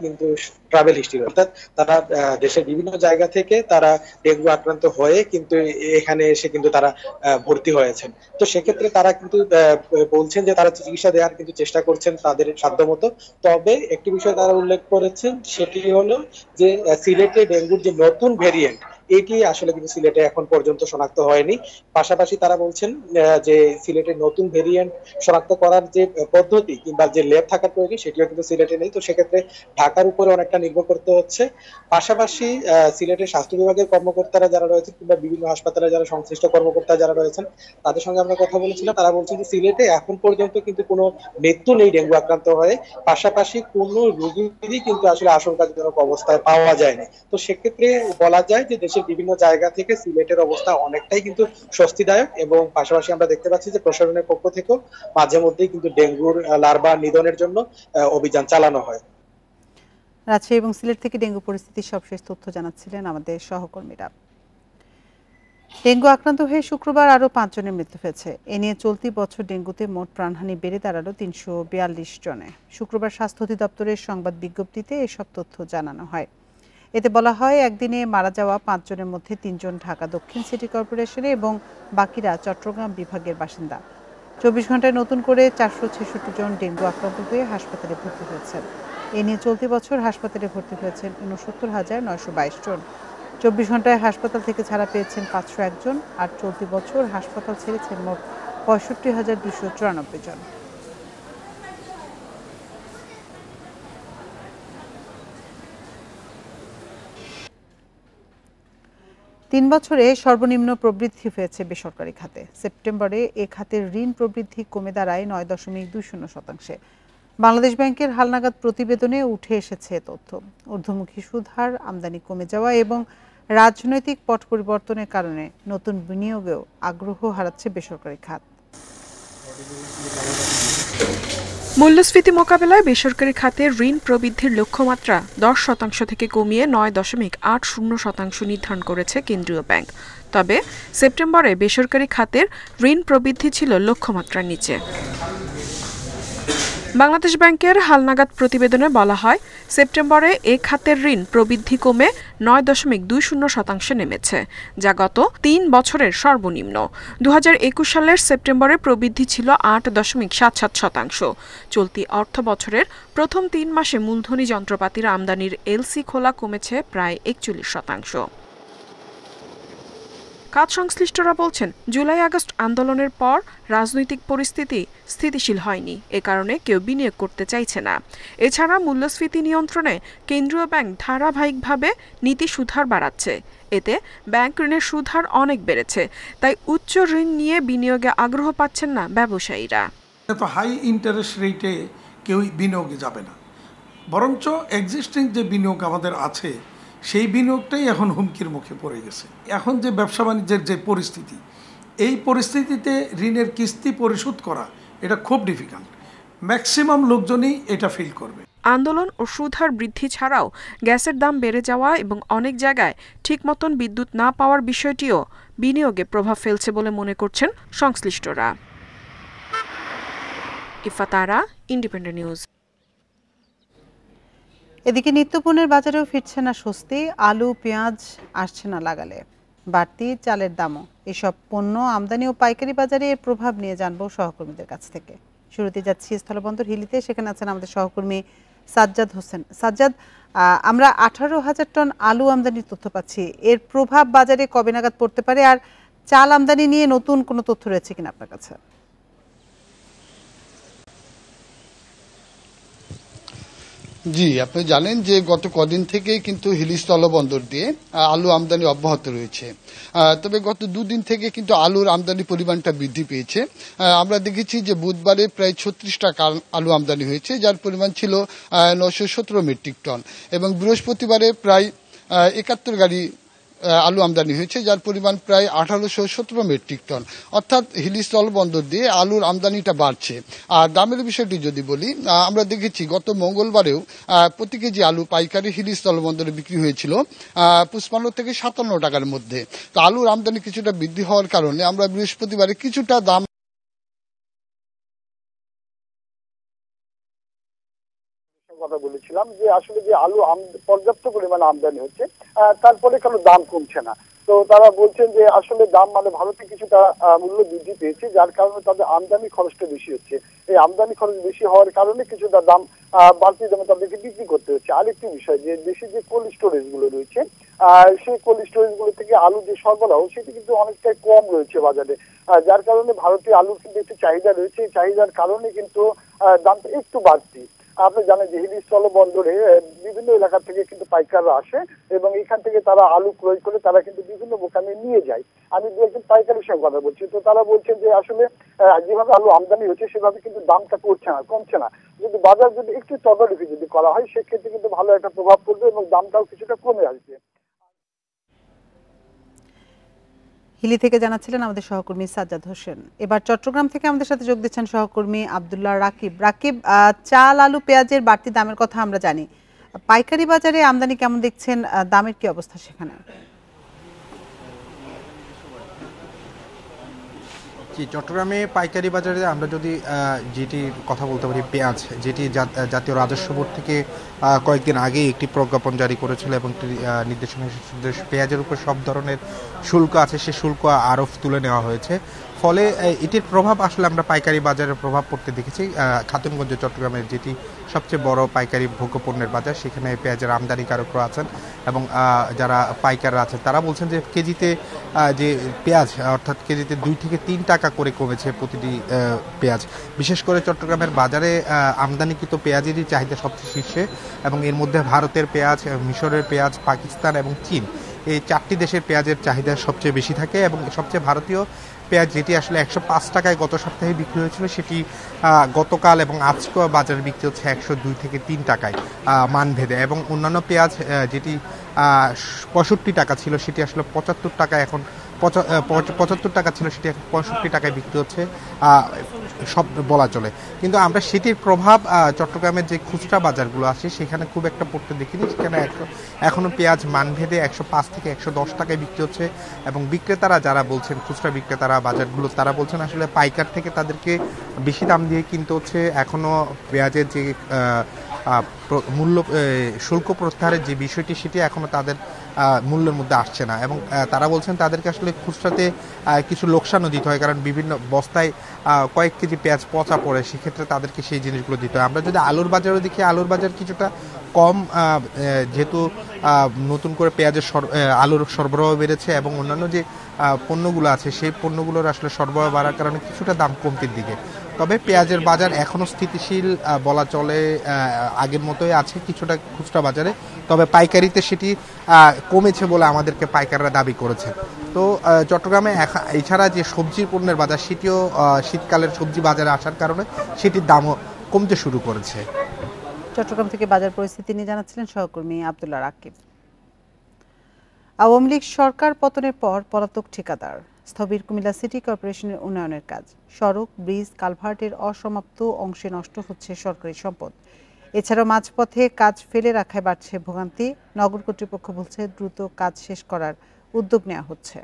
কিন্তু ট্রাভেল হিস্ট্রি, অর্থাৎ তারা দেশের বিভিন্ন জায়গা থেকে তারা ডেঙ্গু আক্রান্ত হয়ে কিন্তু এখানে এসে কিন্তু তারা ভর্তি হয়েছেন। তো সেক্ষেত্রে তারা কিন্তু বলছেন যে তারা চিকিৎসা দেওয়ার কিন্তু চেষ্টা করছেন তাদের সাধ্যমতো। তবে একটি বিষয় তারা উল্লেখ করেছেন, সেটি হলো যে সিলেটে ডেঙ্গুর যে নতুন ভেরিয়েন্ট এটি আসলে কিন্তু সিলেটে এখন পর্যন্ত শনাক্ত হয়নি। পাশাপাশি তারা বলছেন যে সিলেটের নতুন ভেরিয়েন্ট শনাক্ত করার যে পদ্ধতি কিংবা যে ল্যাব থাকার প্রয়োজন সেটিও কিন্তু সিলেটে নেই। তো সেক্ষেত্রে ঢাকার উপরে অনেকটা নির্ভর করতে হচ্ছে। পাশাপাশি সিলেটের স্বাস্থ্য বিভাগের কর্মকর্তারা যারা রয়েছেন কিংবা বিভিন্ন হাসপাতালে যারা সংশ্লিষ্ট কর্মকর্তা যারা রয়েছেন তাদের সঙ্গে আমরা কথা বলেছিলাম, তারা বলছেন যে সিলেটে এখন পর্যন্ত কিন্তু কোনো মৃত্যু নেই ডেঙ্গু আক্রান্ত হয়ে, পাশাপাশি কোনো রোগীরই কিন্তু আসলে আশঙ্কাজনক অবস্থায় পাওয়া যায়নি। তো সেক্ষেত্রে বলা যায় যে দেশের বিভিন্ন জায়গা থেকে সিলেটের অবস্থা অনেকটাই কিন্তু স্বস্তিদায়ক এবং পাশাপাশি আমরা দেখতে পাচ্ছি যে প্রশাসনের পক্ষ থেকেও মাঝে মধ্যেই কিন্তু ডেঙ্গুর লার্ভা নিধনের জন্য অভিযান চালানো হয়। রাজশাহী এবং সিলেট থেকে ডেঙ্গু পরিস্থিতির সবশেষ তথ্য জানাচ্ছিলেন আমাদের সহকর্মীরা। ডেঙ্গু আক্রান্ত হয়ে শুক্রবার আরও 5 জনের মৃত্যু হয়েছে। এ নিয়ে চলতি বছর ডেঙ্গুতে মোট প্রাণহানি বেড়ে দাঁড়ালো 342 জনে। শুক্রবার স্বাস্থ্য অধিদপ্তরের সংবাদ বিজ্ঞপ্তিতে এসব তথ্য জানানো হয়। এতে বলা হয়, একদিনে মারা যাওয়া 5 জনের মধ্যে 3 জন ঢাকা দক্ষিণ সিটি কর্পোরেশনে এবং বাকিরা চট্টগ্রাম বিভাগের বাসিন্দা। 24 ঘন্টায় নতুন করে 466 জন ডেঙ্গু আক্রান্ত হয়ে হাসপাতালে ভর্তি হয়েছেন। এ নিয়ে চলতি বছর হাসপাতালে ভর্তি হয়েছেন 69,922 জন। 24 ঘন্টায় হাসপাতাল থেকে ছাড়া পেয়েছেন 501 জন, আর চলতি বছর হাসপাতাল ছেড়েছেন মোট 65,294 জন। 3 বছরে সর্বনিম্ন প্রবৃদ্ধি হয়েছে বেসরকারি খাতে। সেপ্টেম্বরে এ খাতের ঋণ প্রবৃদ্ধি কমে দাঁড়ায় 9.20%। বাংলাদেশ ব্যাংকের হালনাগাদ প্রতিবেদনে উঠে এসেছে তথ্য। ঊর্ধ্বমুখী সুদ হার, আমদানি কমে যাওয়া এবং রাজনৈতিক পট পরিবর্তনের কারণে নতুন বিনিয়োগেও আগ্রহ হারাচ্ছে বেসরকারি খাত। মূল্যস্ফীতি মোকাবেলায় বেসরকারি খাতের ঋণ প্রবৃদ্ধির লক্ষ্যমাত্রা 10% থেকে কমিয়ে 9.80% নির্ধারণ করেছে কেন্দ্রীয় ব্যাংক। তবে সেপ্টেম্বরে বেসরকারি খাতের ঋণ প্রবৃদ্ধি ছিল লক্ষ্যমাত্রার নিচে। বাংলাদেশ ব্যাংকের হালনাগাদ প্রতিবেদনে বলা হয়, সেপ্টেম্বরে এ খাতের ঋণ প্রবৃদ্ধি কমে 9.20% নেমেছে, যা গত 3 বছরের সর্বনিম্ন। 2021 সালের সেপ্টেম্বরে প্রবৃদ্ধি ছিল 8.77%। চলতি অর্থ বছরের প্রথম 3 মাসে মূলধনী যন্ত্রপাতির আমদানির এলসি খোলা কমেছে প্রায় 41%। খাত সংশ্লিষ্টরা বলছেন, জুলাই-আগস্ট আন্দোলনের পর রাজনৈতিক পরিস্থিতি স্থিতিশীল হয়নি, এ কারণে কেউ বিনিয়োগ করতে চাইছে না। এছাড়া মূল্যস্ফীতি নিয়ন্ত্রণে কেন্দ্রীয় ব্যাংক ধারাবাহিকভাবে নীতি সুদহার বাড়াচ্ছে। এতে ব্যাংক ঋণের সুদহার অনেক বেড়েছে, তাই উচ্চ ঋণ নিয়ে বিনিয়োগে আগ্রহ পাচ্ছেন না ব্যবসায়ীরা। এত হাই ইন্টারেস্ট রেটে কেউ বিনিয়োগে যাবে না, বরঞ্চ এক্সিস্টিং যে বিনিয়োগ আমাদের আছে সেই বিনিয়োগটাই এখন হুমকির মুখে পড়ে গেছে। এখন যে ব্যবসা বাণিজ্যের যে পরিস্থিতি, এই পরিস্থিতিতে ঋণের কিস্তি পরিশোধ করা এটা খুব ডিফিকাল্ট। ম্যাক্সিমাম লোকজনই এটা ফিল করবে। আন্দোলন ও সুদহার বৃদ্ধি ছাড়াও গ্যাসের দাম বেড়ে যাওয়া এবং অনেক জায়গায় ঠিক মতন বিদ্যুৎ না পাওয়ার বিষয়টিও বিনিয়োগে প্রভাব ফেলছে বলে মনে করছেন সংশ্লিষ্টরা। ইফাতারা, ইন্ডিপেন্ডেন্ট নিউজ। এদিকে নিত্যপণ্যের বাজারেও ফিরছে না স্বস্তি। আলু, পেঁয়াজ আসছে না লাগালে, বাড়তি চালের দামও। এসব পণ্য আমদানি ও পাইকারি বাজারে এর প্রভাব নিয়ে জানবো সহকর্মীদের কাছ থেকে। শুরুতে যাচ্ছি স্থলবন্দর হিলিতে, সেখানে আছেন আমাদের সহকর্মী সাজ্জাদ হোসেন। সাজ্জাদ, আমরা 18,000 টন আলু আমদানির তথ্য পাচ্ছি, এর প্রভাব বাজারে কবে নাগাদ পড়তে পারে, আর চাল আমদানি নিয়ে নতুন কোনো তথ্য রয়েছে কিনা আপনার কাছে? জি, আপনি জানেন যে গত কদিন থেকে কিন্তু হিলি স্থলবন্দর দিয়ে আলু আমদানি অব্যাহত রয়েছে। তবে গত দুদিন থেকে কিন্তু আলুর আমদানি পরিমাণটা বৃদ্ধি পেয়েছে। আমরা দেখেছি যে বুধবারে প্রায় 36টা আলু আমদানি হয়েছে, যার পরিমাণ ছিল 917 মেট্রিক টন, এবং বৃহস্পতিবারে প্রায় 71 গাড়ি আলু আমদানি হয়েছে, যার পরিমাণ প্রায় 1817 মেট্রিক টন। অর্থাৎ হিলি স্থলবন্দর দিয়ে আলুর আমদানিটা বাড়ছে। আর দামের বিষয়টি যদি বলি, আমরা দেখেছি গত মঙ্গলবারেও প্রতি কেজি আলু পাইকারি হিলি স্থলবন্দরে বিক্রি হয়েছিল 55 থেকে 57 টাকার মধ্যে। তো আলুর আমদানি কিছুটা বৃদ্ধি হওয়ার কারণে আমরা বৃহস্পতিবারে কিছুটা দাম কথা বলেছিলাম যে আসলে যে আলু পর্যাপ্ত পরিমাণে আমদানি হচ্ছে, তারপরে কোনো দাম কমছে না। তো তারা বলছেন যে আসলে দাম মানে ভারতে কিছুটা মূল্য বৃদ্ধি পেয়েছে, যার কারণে তাদের আমদানি খরচটা বেশি হচ্ছে। এই আমদানি খরচ বেশি হওয়ার কারণে কিছুটা দাম বাড়তি দামে তাদেরকে বিক্রি করতে হচ্ছে। আরেকটি বিষয়, যে দেশে যে কোল্ড স্টোরেজ গুলো রয়েছে, সেই কোল্ড স্টোরেজ গুলো থেকে আলু যে সরবরাহ সেটি কিন্তু অনেকটাই কম রয়েছে বাজারে, যার কারণে ভারতীয় আলুর কিন্তু একটু চাহিদা রয়েছে। এই চাহিদার কারণে কিন্তু দামটা একটু বাড়তি। আপনি জানেন যে হিলি স্থলবন্দরে বিভিন্ন এলাকা থেকে কিন্তু পাইকাররা আসে এবং এখান থেকে তারা আলু ক্রয় করে তারা কিন্তু বিভিন্ন দোকানে নিয়ে যায়। আমি দু একজন পাইকারের সঙ্গে কথা বলছি, তো তারা বলছেন যে আসলে যেভাবে আলু আমদানি হচ্ছে সেভাবে কিন্তু দামটা কমছে না। যদি বাজার যদি একটু তদারকি যদি করা হয়, সেক্ষেত্রে কিন্তু ভালো একটা প্রভাব পড়বে এবং দামটাও কিছুটা কমে আসবে। হিলি থেকে জানাচ্ছিলেন আমাদের সহকর্মী সাজ্জাদ হোসেন। এবার চট্টগ্রাম থেকে আমাদের সাথে যোগ দিচ্ছেন সহকর্মী আব্দুল্লাহ রাকিব। রাকিব, চাল, আলু, পেঁয়াজের বাড়তি দামের কথা আমরা জানি, পাইকারি বাজারে আমদানি কেমন দেখছেন, দামের কি অবস্থা সেখানে? চট্টগ্রামে পাইকারি বাজারে আমরা যদি যেটি কথা বলতে পারি, পেঁয়াজ, যেটি জাতীয় রাজস্ব বোর্ড থেকে কয়েকদিন আগে একটি প্রজ্ঞাপন জারি করেছিল এবং নির্দেশনা পেঁয়াজের উপর সব ধরনের শুল্ক আছে সে শুল্ক আরোপ তুলে নেওয়া হয়েছে। ফলে এটির প্রভাব আসলে আমরা পাইকারি বাজারে প্রভাব পড়তে দেখেছি। খাতুনগঞ্জ চট্টগ্রামের যেটি সবচেয়ে বড় পাইকারি ভোগ্যপণ্যের বাজার, সেখানে পেঁয়াজের আমদানিকারকরা আছেন এবং যারা পাইকাররা আছেন তারা বলছেন যে কেজিতে যে পেঁয়াজ, অর্থাৎ কেজিতে 2 থেকে 3 টাকা করে কমেছে প্রতিটি পেঁয়াজ। বিশেষ করে চট্টগ্রামের বাজারে আমদানিকৃত পেঁয়াজেরই চাহিদা সবচেয়ে শীর্ষে, এবং এর মধ্যে ভারতের পেঁয়াজ, মিশরের পেঁয়াজ, পাকিস্তান এবং চীন, এই 4টি দেশের পেঁয়াজের চাহিদা সবচেয়ে বেশি থাকে এবং সবচেয়ে ভারতীয় পেঁয়াজ যেটি আসলে 105 টাকায় গত সপ্তাহে বিক্রি হয়েছিল সেটি গতকাল এবং আজকে বাজারে বিক্রি হচ্ছে 102 থেকে 3 টাকায় মানভেদে, এবং অন্যান্য পেঁয়াজ যেটি 65 টাকা ছিল সেটি আসলে 75 টাকা, এখন 75 টাকা ছিল সেটি এখন 65 টাকায় বিক্রি হচ্ছে সব বলা চলে। কিন্তু আমরা সেটির প্রভাব চট্টগ্রামের যে খুচরা বাজারগুলো আছে সেখানে খুব একটা পড়তে দেখিনি। সেখানে এখনও পেঁয়াজ মানভেদে 105 থেকে 110 টাকায় বিক্রি হচ্ছে, এবং বিক্রেতারা যারা বলছেন, খুচরা বিক্রেতারা বাজারগুলো, তারা বলছেন আসলে পাইকার থেকে তাদেরকে বেশি দাম দিয়ে কিনতে হচ্ছে। এখনও পেঁয়াজের যে মূল্য শুল্ক প্রত্যাহারের যে বিষয়টি সেটি এখনও তাদের মূল্যের মধ্যে আসছে না, এবং তারা বলছেন তাদেরকে আসলে খুচরাতে কিছু লোকসানও দিতে হয়, কারণ বিভিন্ন বস্তায় কয়েক কেজি পেঁয়াজ পচা পড়ে, সেক্ষেত্রে তাদেরকে সেই জিনিসগুলো দিতে হয়। আমরা যদি আলুর বাজারও দেখি, আলুর বাজার কিছুটা কম, যেহেতু নতুন করে পেঁয়াজের আলুর সরবরাহ বেড়েছে এবং অন্যান্য যে পণ্যগুলো আছে সেই পণ্যগুলোর আসলে সরবরাহ বাড়ার কারণে কিছুটা দাম কমতির দিকে। তবে পেঁয়াজের বাজার এখনও স্থিতিশীল বলা চলে, আগের মতোই আছে কিছুটা খুচরা বাজারে, তবে পাইকারিতে সেটি কমেছে বলে আমাদেরকে পাইকাররা দাবি করেছে। তো চট্টগ্রামে এছাড়া যে সবজির পণ্যের বাজার সেটিও শীতকালের সবজি বাজারে আসার কারণে সেটির দামও কমতে শুরু করেছে। চট্টগ্রাম থেকে বাজার পরিস্থিতি নিয়ে জানাচ্ছিলেন সহকর্মী আব্দুল্লাহ রাকিব। আওয়ামী লীগ সরকার পতনের পর পলাতক ঠিকাদার, স্থবির কুমিল্লা সিটি কর্পোরেশনের উন্নয়নের কাজ, সড়ক, ব্রিজ, কালভার্টের অসমাপ্ত অংশে নষ্ট হচ্ছে সরকারি সম্পদ। এছাড়াও মাঝপথে কাজ ফেলে রাখায় বাড়ছে ভোগান্তি। নগর কর্তৃপক্ষ বলছে দ্রুত কাজ শেষ করার উদ্যোগ নেওয়া হচ্ছে।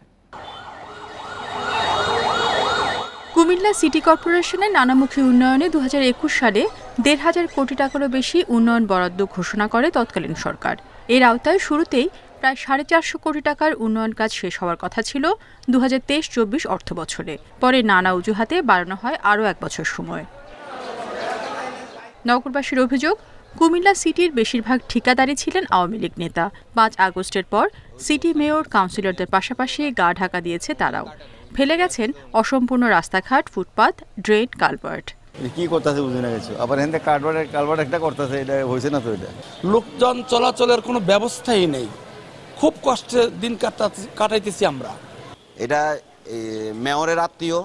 কুমিল্লা সিটি কর্পোরেশনের নানামুখী উন্নয়নে 2021 সালে 1,500 কোটি টাকারও বেশি উন্নয়ন বরাদ্দ ঘোষণা করে তৎকালীন সরকার। এর আওতায় শুরুতেই প্রায় 450 কোটি টাকার উন্নয়ন কাজ শেষ হওয়ার কথা ছিল 2023-24 অর্থ বছরে। পরে নানা অজুহাতে বাড়ানো হয় আরও 1 বছর সময়। নগরবাসীর অভিযোগ, কুমিল্লা সিটির বেশিরভাগ ঠিকাদারই ছিলেন আওয়ামী লীগ নেতা। 5 আগস্টের পর সিটি মেয়র, কাউন্সিলরদের পাশাপাশি গা ঢাকা দিয়েছে তারাও। ফেলে গেছেন অসম্পূর্ণ রাস্তাঘাট, ফুটপাত, ড্রেন, কালভার্ট। কি করতেছে বুঝে না গেছে, আবার এখানে কালভার্ট একটা করতেছে, এটা হয়েছে না তো। এটা লোকজন চলাচলের কোনো ব্যবস্থাই নেই, খুব কষ্টে দিন কাটাইতেছি আমরা। এটা মেয়রের আত্মীয়,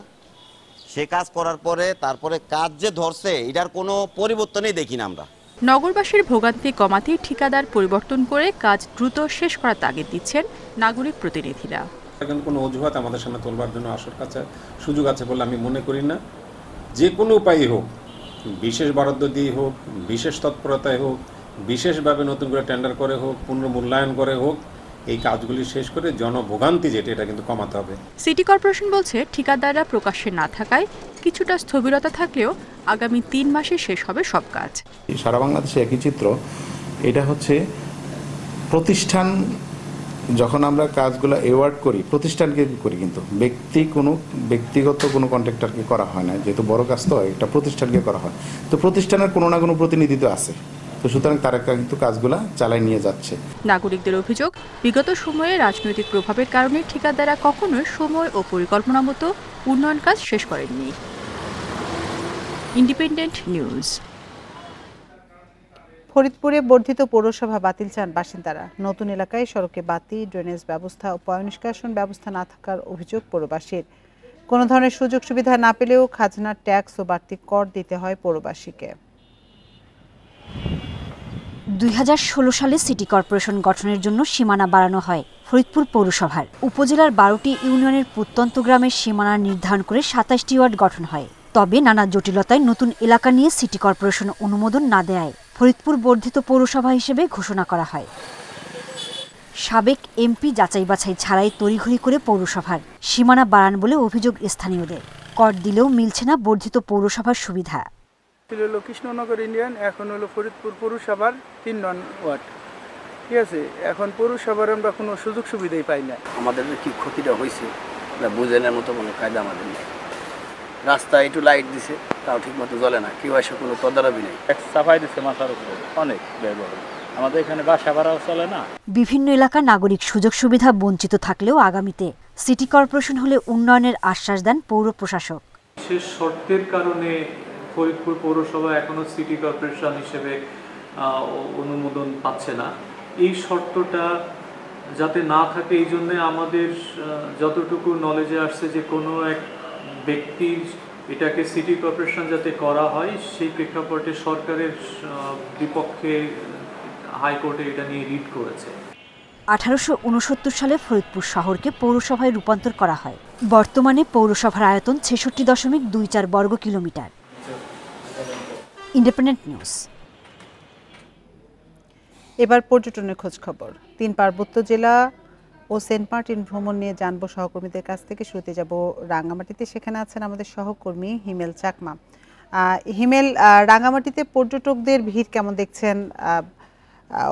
সে কাজ করার পরে তারপরে কাজ যে ধরছে এটার কোনো পরিবর্তনই দেখি না আমরা। নগরবাসীর ভোগান্তি কমাতে ঠিকাদার পরিবর্তন করে কাজ দ্রুত শেষ করার তাগিদ দিচ্ছেন নাগরিক প্রতিনিধিরা। এখন কোনো অজুহাত আমাদের সামনে তোলবার জন্য আসর কাছে সুযোগ আছে বলে আমি মনে করি না। যে কোনো উপায়ে হোক, বিশেষ বরাদ্দ দিয়ে হোক, বিশেষ তৎপরতায় হোক, বিশেষভাবে নতুন করে টেন্ডার করে হোক, পুনর্মূল্যায়ন করে হোক, এই কাজগুলি শেষ করে জনভোগান্তি যেটা এটা কিন্তু কমাতে হবে। সিটি কর্পোরেশন বলছে ঠিকাদাররা প্রকাশ্যে না থাকায় কিছুটা স্থবিরতা থাকলেও আগামী 3 মাসে শেষ হবে সব কাজ। সারা বাংলাদেশে একই চিত্র। এটা হচ্ছে প্রতিষ্ঠান, যখন আমরা কাজগুলো অ্যাওয়ার্ড করি প্রতিষ্ঠানকে করি, কিন্তু ব্যক্তিগত কোনো কন্ট্রাক্টরকে করা হয় না, যেহেতু বড় কাজ তো একটা প্রতিষ্ঠানকে করা হয়। তো প্রতিষ্ঠানের কোনো না কোনো প্রতিনিধি তো আছে, তো সুতরাং তারা কিন্তু কাজগুলা চালাই নিয়ে যাচ্ছে। নাগরিকদের অভিযোগ, বিগত সময়ে রাজনৈতিক প্রভাবের কারণে ঠিকাদাররা কখনোই সময় ও পরিকল্পনা মতো উন্নয়ন কাজ শেষ করেননি। Independent news. ফরিদপুরে বর্ধিত পৌরসভা বাতিল চান বাসিন্দারা। নতুন এলাকায় সড়কে বাতি, ড্রেনেজ ব্যবস্থা ও পয়ঃনিষ্কাশন ব্যবস্থা না থাকার অভিযোগ পৌরবাসীর। কোনো ধরনের সুযোগ সুবিধা না পেলেও খাজনার ট্যাক্স ও বাড়তি কর দিতে হয় পৌরবাসীকে। 2016 সালে সিটি কর্পোরেশন গঠনের জন্য সীমানা বাড়ানো হয় ফরিদপুর পৌরসভার। উপজেলার 12টি ইউনিয়নের প্রত্যন্ত গ্রামের সীমানা নির্ধারণ করে 27টি ওয়ার্ড গঠন হয়। তবে নানা জটিলতায় নতুন এলাকা নিয়ে সিটি কর্পোরেশন অনুমোদন না দেয় ফরিদপুর বর্ধিত পৌরসভা হিসেবে ঘোষণা করা হয়। সাবেক এমপি যাচাই বাছাই ছাড়াই তড়িঘড়ি করে পৌরসভার সীমানা বাড়ান বলে অভিযোগ স্থানীয়দের। কর দিলেও মিলছে না বর্ধিত পৌরসভার সুবিধা। হলো কৃষ্ণনগর ইউনিয়ন, এখন হলো ফরিদপুর পৌরসভার 3 নং ওয়ার্ড। ঠিক আছে, এখন পৌরসভার আমরা কোনো সুযোগ সুবিধাই পাই না। আমাদের কি ক্ষতিটা হয়েছে বুঝানোর মতো কোনো কায়দা আমাদের নেই। রাস্তা একটু লাইট দিছে, তাও ঠিক মতো জ্বলে না, কেউ এসে কোনো তদারকি নেই। সাফাই দিচ্ছে মাথার উপরে, অনেক ব্যয়বহুল। আমাদের এখানে বাসা ভাড়াও চলে না। বিভিন্ন এলাকার নাগরিক সুযোগ সুবিধা বঞ্চিত থাকলেও আগামীতে সিটি কর্পোরেশন হলে উন্নয়নের আশ্বাস দেন পৌর প্রশাসক। বিশেষ শর্তের কারণে ফরিদপুর পৌরসভা এখনো সিটি কর্পোরেশন হিসেবে অনুমোদন পাচ্ছে না। এই শর্তটা যাতে না থাকে এই জন্যে আমাদের যতটুকু নলেজে আসছে যে কোনো এক ব্যক্তির এটাকে সিটি কর্পোরেশন যাতে করা হয় সেই প্রেক্ষাপটে সরকারের বিপক্ষে হাইকোর্টে এটা নিয়ে রিট করেছে। 1869 সালে ফরিদপুর শহরকে পৌরসভায় রূপান্তর করা হয়। বর্তমানে পৌরসভার আয়তন 66.24 বর্গ কিলোমিটার। Independent news. এবার পর্যটনের খোঁজ খবর। 3 পার্বত্য জেলা ও সেন্ট মার্টিন ভ্রমণ নিয়ে জানবো সহকর্মীদের কাছ থেকে। শুরুতে যাব রাঙ্গামাটিতে, সেখানে আছেন আমাদের সহকর্মী হিমেল চাকমা। হিমেল, রাঙ্গামাটিতে পর্যটকদের ভিড় কেমন দেখছেন?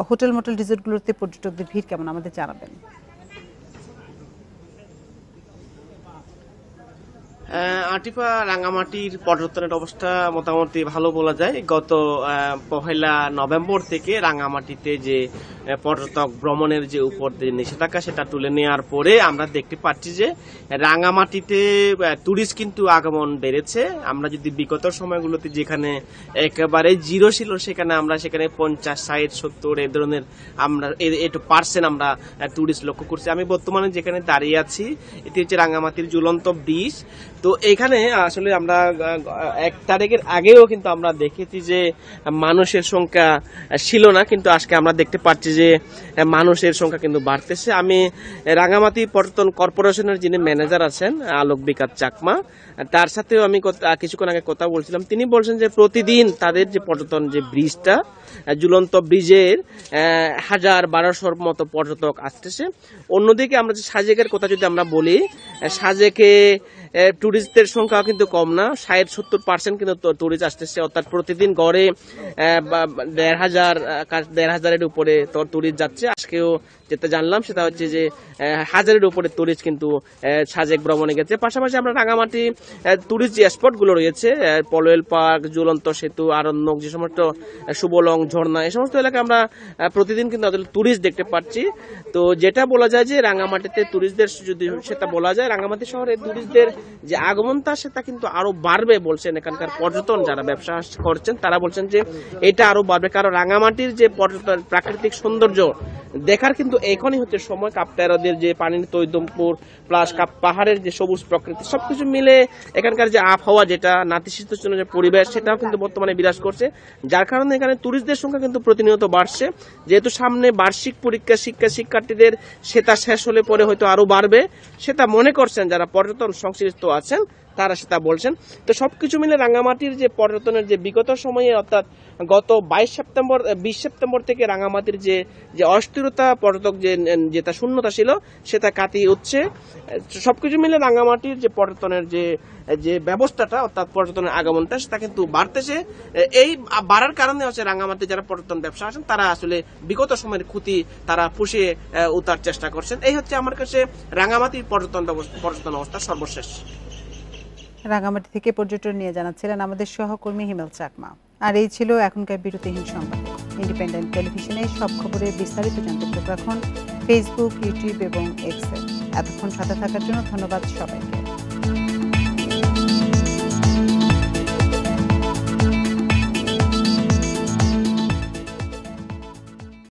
হোটেল মোটেল রিসোর্টগুলোতে পর্যটকদের ভিড় কেমন আমাদের জানাবেন। আটিফা, রাঙ্গামাটির পর্যটনের অবস্থা মোটামুটি ভালো বলা যায়। গত 1 নভেম্বর থেকে রাঙ্গামাটিতে যে পর্যটক ভ্রমণের যে উপর যে নিষেধাজ্ঞা সেটা তুলে নেওয়ার পরে আমরা দেখতে পাচ্ছি যে রাঙ্গামাটিতে টুরিস্ট কিন্তু আগমন বেড়েছে। আমরা যদি বিগত সময়গুলোতে যেখানে একেবারে জিরো ছিল সেখানে 50, 60, 70 এই ধরনের আমরা একটু পার্সেন্ট আমরা টুরিস্ট লক্ষ্য করছি। আমি বর্তমানে যেখানে দাঁড়িয়ে আছি এটি হচ্ছে রাঙ্গামাটির ঝুলন্ত ব্রিজ। তো এখানে আসলে আমরা 1 তারিখের আগেও কিন্তু আমরা দেখেছি যে মানুষের সংখ্যা ছিল না, কিন্তু আজকে আমরা দেখতে পাচ্ছি যে মানুষের সংখ্যা কিন্তু বাড়তেছে। আমি রাঙ্গামাটি পর্যটন কর্পোরেশনের যিনি ম্যানেজার আছেন আলোক বিকাশ চাকমা, তার সাথেও আমি কিছুক্ষণ আগে কথা বলছিলাম। তিনি বলছেন যে প্রতিদিন তাদের যে পর্যটন যে ব্রিজটা ঝুলন্ত ব্রিজের 1000-1200 মতো পর্যটক আসতেছে। অন্যদিকে আমরা যে সাজেকের কথা যদি আমরা বলি, সাজেকে টুরিস্টদের সংখ্যা কিন্তু কম না, 60-70% কিন্তু টুরিস্ট আসতেছে। অর্থাৎ প্রতিদিন গড়ে 1,500-1,500-এর উপরে টুরিস্ট যাচ্ছে। আজকেও যেটা জানলাম সেটা হচ্ছে যে 1000-এর উপরে টুরিস্ট কিন্তু সাজেক ভ্রমণে গেছে। পাশাপাশি আমরা রাঙ্গামাটি টুরিস্ট যে স্পটগুলো রয়েছে, পলওয়েল পার্ক, ঝুলন্ত সেতু, আরণ্যক, যে সমস্ত সুবলং, ঝর্ণা, এই সমস্ত এলাকায় আমরা প্রতিদিন কিন্তু টুরিস্ট দেখতে পাচ্ছি। তো যেটা বলা যায় যে রাঙ্গামাটিতে টুরিস্টদের যদি সেটা বলা যায়, রাঙ্গামাটি শহরে টুরিস্টদের যে আগমনটা সেটা কিন্তু আরো বাড়বে বলছেন এখানকার পর্যটন যারা ব্যবসা করছেন। তারা বলছেন যে এটা আরো বাড়বে, কারণ রাঙ্গামাটির যে পর্যটন প্রাকৃতিক সৌন্দর্য দেখার কিন্তু এখনই হচ্ছে সময়। কাপ্তাই যে পানির তৈদমপুর প্লাস পাহাড়ের যে সবুজ প্রকৃতি সবকিছু মিলে এখানকার যে আবহাওয়া, যেটা নাতিশীতোষ্ণ যে পরিবেশ, সেটাও কিন্তু বর্তমানে বিরাজ করছে। যার কারণে এখানে টুরিস্টদের সংখ্যা কিন্তু প্রতিনিয়ত বাড়ছে। যেহেতু সামনে বার্ষিক পরীক্ষা, শিক্ষার্থীদের সেটা শেষ হলে পরে হয়তো আরো বাড়বে, সেটা মনে করছেন যারা পর্যটন সংশ্লিষ্ট আছেন তারা সেটা বলছেন। তো সবকিছু মিলে রাঙ্গামাটির যে পর্যটনের যে বিগত সময়ে অর্থাৎ গত 20 সেপ্টেম্বর থেকে রাঙ্গামাটির যে অস্থিরতা, পর্যটক যেটা শূন্যতা ছিল সেটা কাটিয়ে উঠছে। সবকিছু মিলে রাঙ্গামাটির যে পর্যটনের যে ব্যবস্থাটা অর্থাৎ পর্যটনের আগমনটা সেটা কিন্তু বাড়তেছে। এই বাড়ার কারণে হচ্ছে রাঙ্গামাটি যারা পর্যটন ব্যবসা আছেন তারা আসলে বিগত সময়ের ক্ষতি তারা পুষিয়ে উঠার চেষ্টা করছেন। এই হচ্ছে আমার কাছে রাঙ্গামাটির পর্যটন অবস্থা সর্বশেষ। রাঙ্গামাটি থেকে পর্যটন নিয়ে জানাচ্ছিলেন আমাদের সহকর্মী হিমেল চাকমা। আর এই ছিল এখনকার বিরতিহীন সংবাদ। ইন্ডিপেন্ডেন্ট টেলিভিশনের সব খবরের বিস্তারিত জানতে চোখ রাখুন ফেসবুক, ইউটিউব এবং এক্সে। এতক্ষণ সাথে থাকার জন্য ধন্যবাদ সবাইকে।